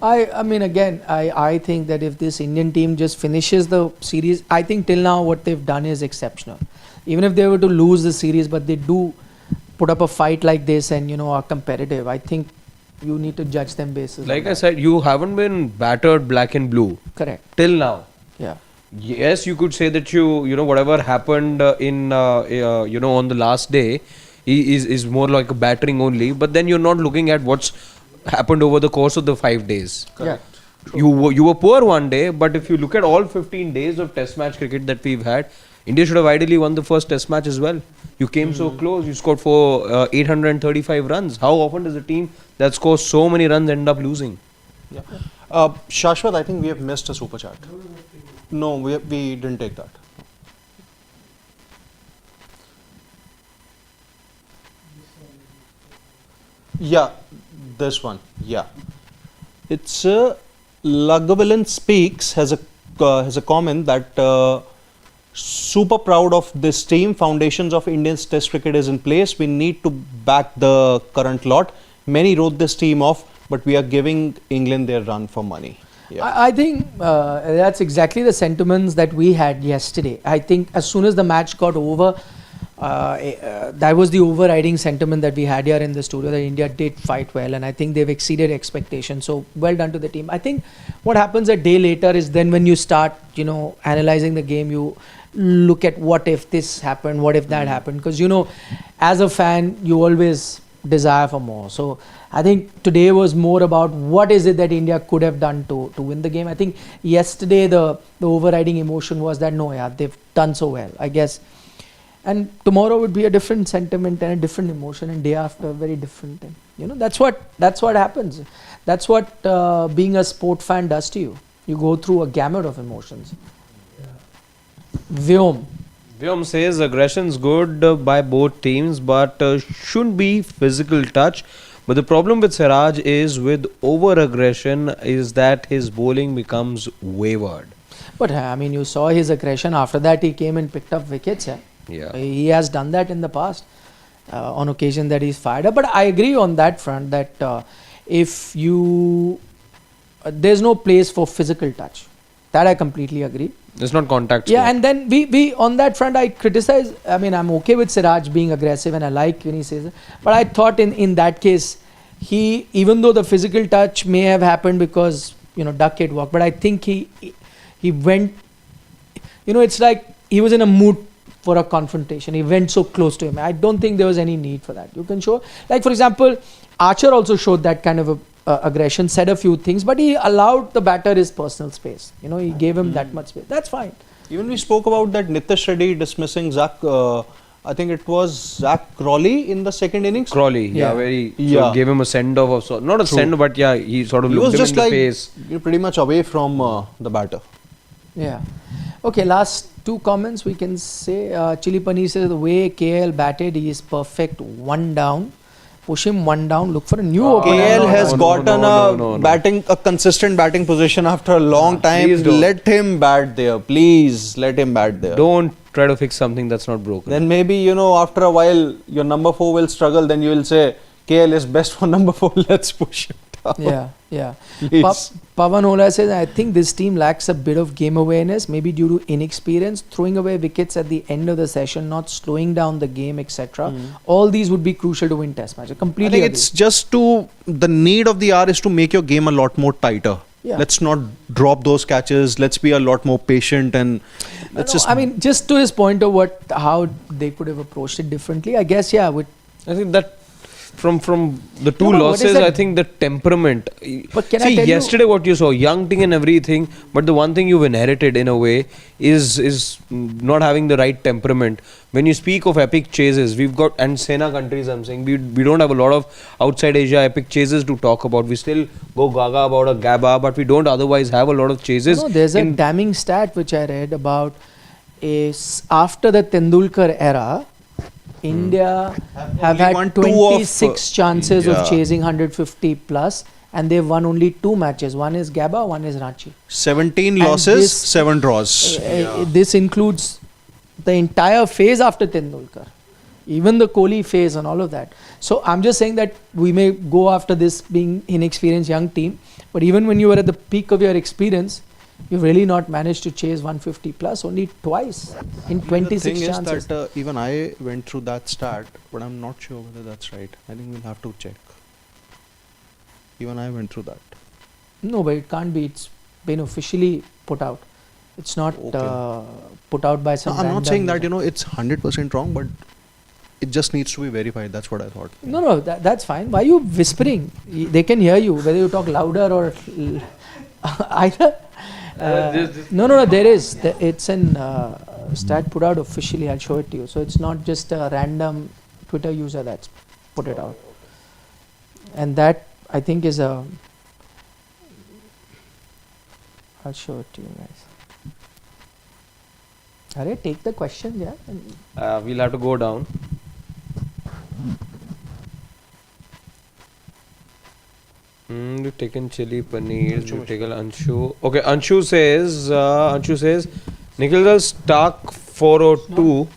[SPEAKER 1] I mean, again, I think that if this Indian team just finishes the series, I think till now what they've done is exceptional. Even if they were to lose the series, but they do put up a fight like this and, are competitive, I think you need to judge them basis.
[SPEAKER 3] Like
[SPEAKER 1] on
[SPEAKER 3] I
[SPEAKER 1] that.
[SPEAKER 3] said, you haven't been battered black and blue
[SPEAKER 1] Correct.
[SPEAKER 3] till now.
[SPEAKER 1] Yeah.
[SPEAKER 3] Yes, you could say that whatever happened on the last day is more like a battering only. But then you're not looking at what's happened over the course of the 5 days.
[SPEAKER 1] Yeah.
[SPEAKER 3] You were poor one day, but if you look at all 15 days of Test match cricket that we've had, India should have ideally won the first Test match as well. You came so close. You scored for 835 runs. How often does a team that scores so many runs end up losing?
[SPEAKER 4] Yeah. Shashwat, I think we have missed a super chat. No, we didn't take that. Yeah, this one. Yeah, it's Lagavilan Speaks has a comment that super proud of this team. Foundations of Indian Test cricket is in place. We need to back the current lot. Many wrote this team off, but we are giving England their run for money. Yeah.
[SPEAKER 1] I think that's exactly the sentiments that we had yesterday. I think as soon as the match got over, that was the overriding sentiment that we had here in the studio, that India did fight well, and I think they've exceeded expectations. So well done to the team. I think what happens a day later is then when you start, analyzing the game, you look at what if this happened, what if that happened, because as a fan you always desire for more. So I think today was more about what is it that India could have done to win the game. I think yesterday the overriding emotion was that they've done so well, I guess. And tomorrow would be a different sentiment and a different emotion, and day after very different. And that's what happens. That's what being a sport fan does to you. You go through a gamut of emotions. Vyom.
[SPEAKER 3] Vyom says aggression's good by both teams, but shouldn't be physical touch. But the problem with Siraj is with over-aggression is that his bowling becomes wayward.
[SPEAKER 1] But I mean, you saw his aggression. After that, he came and picked up wickets.
[SPEAKER 3] Yeah.
[SPEAKER 1] He has done that in the past on occasion that he's fired up. But I agree on that front that if you... there's no place for physical touch. That I completely agree.
[SPEAKER 3] It's not contact
[SPEAKER 1] Yeah,
[SPEAKER 3] sport.
[SPEAKER 1] and then we on that front, I criticize. I mean, I'm okay with Siraj being aggressive, and I like when he says it. But I thought in that case, he, even though the physical touch may have happened because duck it walk, but I think he went. It's like he was in a mood for a confrontation. He went so close to him. I don't think there was any need for that. You can show, like for example, Archer also showed that kind of aggression, said a few things, but he allowed the batter his personal space. He gave him that much space. That's fine.
[SPEAKER 4] Even we spoke about that Nitish Reddy dismissing I think it was Zach Crawley in the second innings.
[SPEAKER 3] Crawley,
[SPEAKER 1] Yeah.
[SPEAKER 3] where he
[SPEAKER 4] Yeah.
[SPEAKER 3] gave him a send-off of sort. Not a
[SPEAKER 4] True.
[SPEAKER 3] send, but yeah, he sort of
[SPEAKER 4] He
[SPEAKER 3] looked
[SPEAKER 4] was
[SPEAKER 3] him
[SPEAKER 4] just
[SPEAKER 3] in the
[SPEAKER 4] like
[SPEAKER 3] face.
[SPEAKER 4] pretty much away from the batter.
[SPEAKER 1] Yeah. Okay, last two comments we can say. Chili Paneer says the way KL batted, he is perfect. One down. Push him one down. Look for a new opener.
[SPEAKER 4] KL has
[SPEAKER 3] no,
[SPEAKER 4] gotten
[SPEAKER 3] no.
[SPEAKER 4] a consistent batting position after a long time.
[SPEAKER 3] please don't.
[SPEAKER 4] Let him bat there. Please let him bat there.
[SPEAKER 3] Don't try to fix something that's not broken.
[SPEAKER 4] Then maybe, after a while, your number 4 will struggle. Then you will say, KL is best for number 4. Let's push it down.
[SPEAKER 1] Yeah.
[SPEAKER 4] Please.
[SPEAKER 1] Pavan Ola says, I think this team lacks a bit of game awareness, maybe due to inexperience, throwing away wickets at the end of the session, not slowing down the game, etc. All these would be crucial to win Test match. I
[SPEAKER 4] I
[SPEAKER 1] completely
[SPEAKER 4] think
[SPEAKER 1] agree.
[SPEAKER 4] it's just the need of the hour is to make your game a lot more tighter.
[SPEAKER 1] Yeah.
[SPEAKER 4] Let's not drop those catches. Let's be a lot more patient and let's just.
[SPEAKER 1] I mean, just to his point of how they could have approached it differently, I guess, with
[SPEAKER 3] I think that from the two
[SPEAKER 1] No, but what is
[SPEAKER 3] losses,
[SPEAKER 1] that-
[SPEAKER 3] I think the temperament.
[SPEAKER 1] But can I
[SPEAKER 3] See,
[SPEAKER 1] tell you-
[SPEAKER 3] yesterday what you saw, young team and everything, but the one thing you've inherited in a way is not having the right temperament. When you speak of epic chases, we've got, and Sena countries, I'm saying, we don't have a lot of outside Asia epic chases to talk about. We still go gaga about a Gabba, but we don't otherwise have a lot of chases.
[SPEAKER 1] No, there's a
[SPEAKER 3] in-
[SPEAKER 1] damning stat which I read about is after the Tendulkar era, India have
[SPEAKER 4] only
[SPEAKER 1] had
[SPEAKER 4] won 2 of,
[SPEAKER 1] 26 chances
[SPEAKER 4] yeah.
[SPEAKER 1] of chasing 150 plus, and they've won only 2 matches. One is Gabba, one is Ranchi.
[SPEAKER 4] 17
[SPEAKER 1] And
[SPEAKER 4] losses,
[SPEAKER 1] this-
[SPEAKER 4] 7 draws.
[SPEAKER 1] This includes the entire phase after Tendulkar, even the Kohli phase and all of that. So I'm just saying that we may go after this being inexperienced young team, but even when you were at the peak of your experience, you've really not managed to chase 150 plus only twice in 26
[SPEAKER 4] The thing
[SPEAKER 1] chances.
[SPEAKER 4] is that even I went through that stat, but I'm not sure whether that's right. I think we'll have to check. Even I went through that.
[SPEAKER 1] No, but it can't be. It's been officially put out. It's not
[SPEAKER 4] Okay.
[SPEAKER 1] put out by
[SPEAKER 4] No,
[SPEAKER 1] some.
[SPEAKER 4] I'm not
[SPEAKER 1] random
[SPEAKER 4] saying that,
[SPEAKER 1] user.
[SPEAKER 4] it's 100% wrong, but it just needs to be verified. That's what I thought.
[SPEAKER 1] No, that's fine. Why are you whispering? They can hear you whether you talk louder or either. No. There is. It's an stat put out officially. I'll show it to you. So it's not just a random Twitter user that's put it out. And that I think is a. I'll show it to you guys. Arey, take the questions, yeah.
[SPEAKER 3] we'll have to go down. We've taken chili paneer. We've taken Anshu. Okay, Anshu says, Nikhil Stark 402.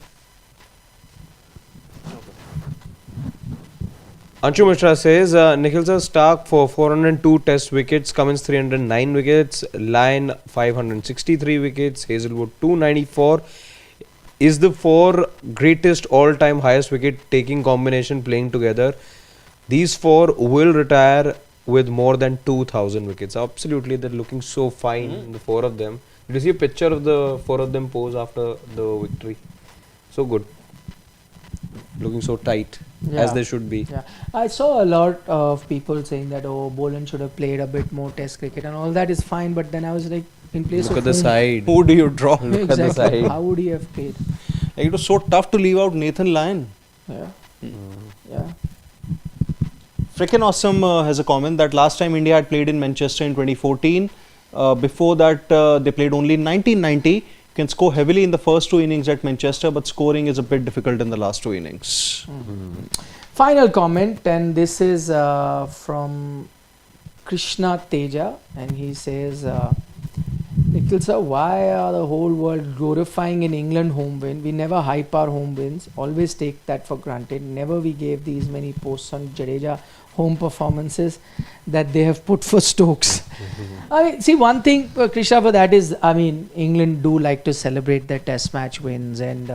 [SPEAKER 3] Anshu Mishra says, Nikhil Stark for 402 test wickets, Cummins 309 wickets, Lyon 563 wickets, Hazelwood 294. Is the 4 greatest all-time highest wicket-taking combination playing together. These 4 will retire with more than 2,000 wickets. Absolutely, they're looking so fine, the 4 of them. Did you see a picture of the 4 of them pose after the victory? So good. Looking so tight, as they should be.
[SPEAKER 1] Yeah, I saw a lot of people saying that Boland should have played a bit more Test cricket, and all that is fine. But then I was like, in place
[SPEAKER 3] Look
[SPEAKER 1] of
[SPEAKER 3] at the
[SPEAKER 1] whom?
[SPEAKER 3] side.
[SPEAKER 4] Who do you draw?
[SPEAKER 3] Look at the
[SPEAKER 1] Exactly.
[SPEAKER 3] side.
[SPEAKER 1] How would he have played?
[SPEAKER 4] Like, it was so tough to leave out Nathan Lyon.
[SPEAKER 1] Yeah, yeah.
[SPEAKER 4] Frickin' Awesome has a comment that last time India had played in Manchester in 2014. Before that, they played only in 1990. Can score heavily in the first 2 innings at Manchester, but scoring is a bit difficult in the last 2 innings.
[SPEAKER 1] Final comment, and this is from Krishna Teja, and he says, Nikhil sir, why are the whole world glorifying in England home win? We never hype our home wins, always take that for granted. Never we gave these many posts on Jadeja home performances that they have put for Stokes. I mean, see, one thing, Krishna, for that is, I mean, England do like to celebrate their test match wins, and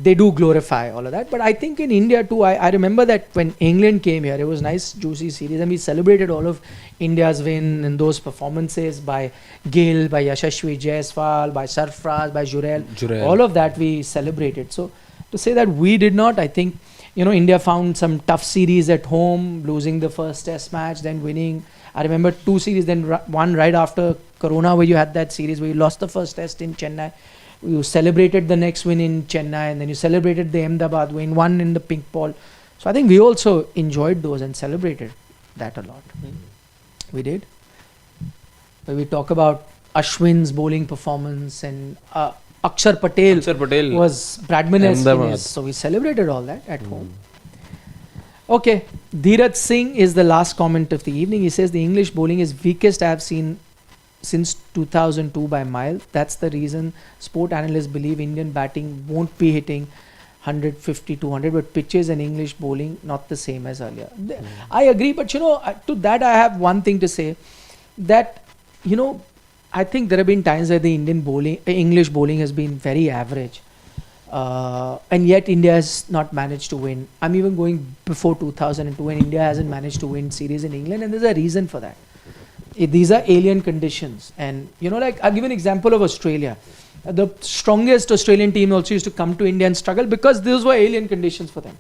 [SPEAKER 1] they do glorify all of that. But I think in India too, I remember that when England came here, it was nice, juicy series, and we celebrated all of India's win and those performances by Gill, by Yashasvi Jaiswal, by Sarfraz, by Jurel. All of that we celebrated. So to say that we did not, I think, India found some tough series at home, losing the first test match, then winning. I remember 2 series, then one right after Corona, where you had that series where you lost the first test in Chennai. You celebrated the next win in Chennai, and then you celebrated the Ahmedabad win, one in the pink ball. So I think we also enjoyed those and celebrated that a lot. We did. Where we talk about Ashwin's bowling performance, and Akshar Patel was Bradman, so we celebrated all that at home. Okay, Dheeraj Singh is the last comment of the evening. He says the English bowling is weakest I have seen since 2002 by mile. That's the reason sport analysts believe Indian batting won't be hitting 150, 200, but pitches and English bowling not the same as earlier. I agree, but to that I have one thing to say, that I think there have been times where the English bowling has been very average, and yet India has not managed to win. I'm even going before 2002 when India hasn't managed to win series in England, and there's a reason for that. These are alien conditions, and like I'll give an example of Australia. The strongest Australian team also used to come to India and struggle because those were alien conditions for them.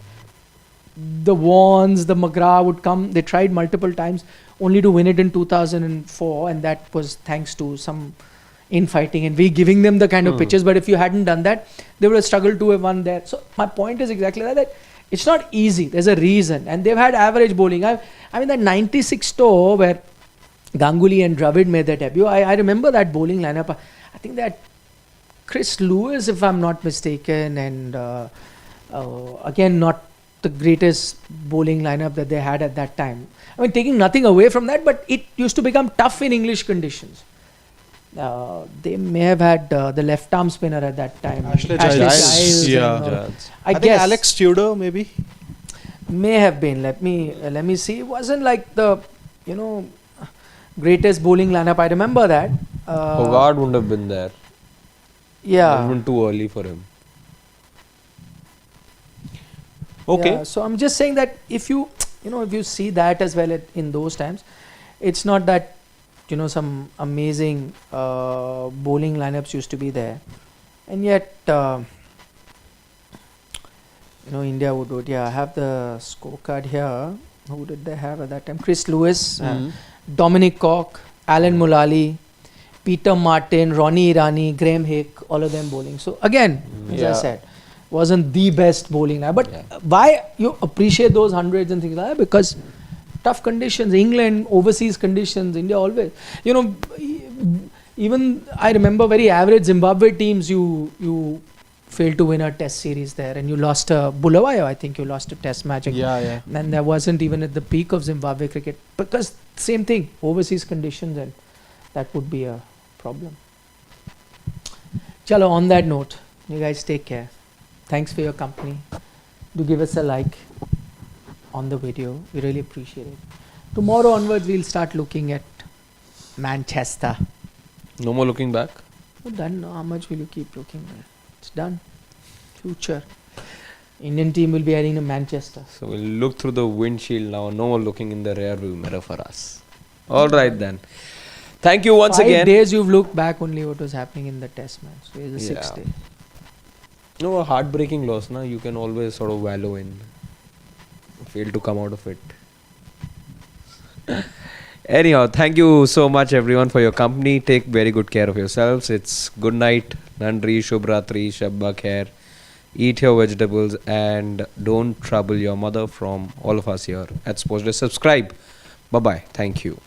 [SPEAKER 1] The Warnes, the McGrath would come. They tried multiple times only to win it in 2004, and that was thanks to some infighting and we giving them the kind of pitches. But if you hadn't done that, they would have struggled to have won there. So my point is exactly that it's not easy. There's a reason, and they've had average bowling. I mean that 96 tour where Ganguly and Dravid made their debut. I remember that bowling lineup. I think that Chris Lewis, if I'm not mistaken, and again not the greatest bowling lineup that they had at that time. I mean, taking nothing away from that, but it used to become tough in English conditions. They may have had the left arm spinner at that time.
[SPEAKER 4] Ashley
[SPEAKER 1] Giles.
[SPEAKER 3] Yeah.
[SPEAKER 1] I
[SPEAKER 4] think
[SPEAKER 1] guess
[SPEAKER 4] Alex Tudor maybe.
[SPEAKER 1] may have been. Let me see. It wasn't like the greatest bowling lineup. I remember that.
[SPEAKER 3] Hogarth wouldn't have been there.
[SPEAKER 1] Yeah.
[SPEAKER 3] It would have been too early for him.
[SPEAKER 4] Okay.
[SPEAKER 1] Yeah, so I'm just saying that if you see that as well in those times, it's not that some amazing bowling lineups used to be there, and yet India would have the scorecard here. Who did they have at that time? Chris Lewis, Dominic Cork, Alan Mullally, Peter Martin, Ronnie Irani, Graham Hick, all of them bowling. So again, as I said, wasn't the best bowling lineup. But why you appreciate those hundreds and things like that? Because tough conditions, England, overseas conditions, India always. Even I remember very average Zimbabwe teams, you failed to win a test series there and you lost a Bulawayo, I think you lost a test match.
[SPEAKER 4] Yeah.
[SPEAKER 1] And that wasn't even at the peak of Zimbabwe cricket. Because same thing, overseas conditions, and that would be a problem. Chalo, on that note, you guys take care. Thanks for your company. Do give us a like on the video. We really appreciate it. Tomorrow onwards, we'll start looking at Manchester.
[SPEAKER 3] No more looking back.
[SPEAKER 1] Well done. How much will you keep looking there? It's done. Future. Indian team will be heading to Manchester.
[SPEAKER 3] So we'll look through the windshield now. No more looking in the rear view mirror for us. All right then. Thank you once
[SPEAKER 1] 5
[SPEAKER 3] again.
[SPEAKER 1] days you've looked back only what was happening in the test match. So it's the 6th day.
[SPEAKER 3] No, a heartbreaking loss, na. You can always sort of wallow in. Fail to come out of it. Anyhow, thank you so much everyone for your company. Take very good care of yourselves. It's good night, Nandri, Shubhratri, Shabba Khair. Eat your vegetables and don't trouble your mother from all of us here at Sports Day. Subscribe. Bye-bye. Thank you.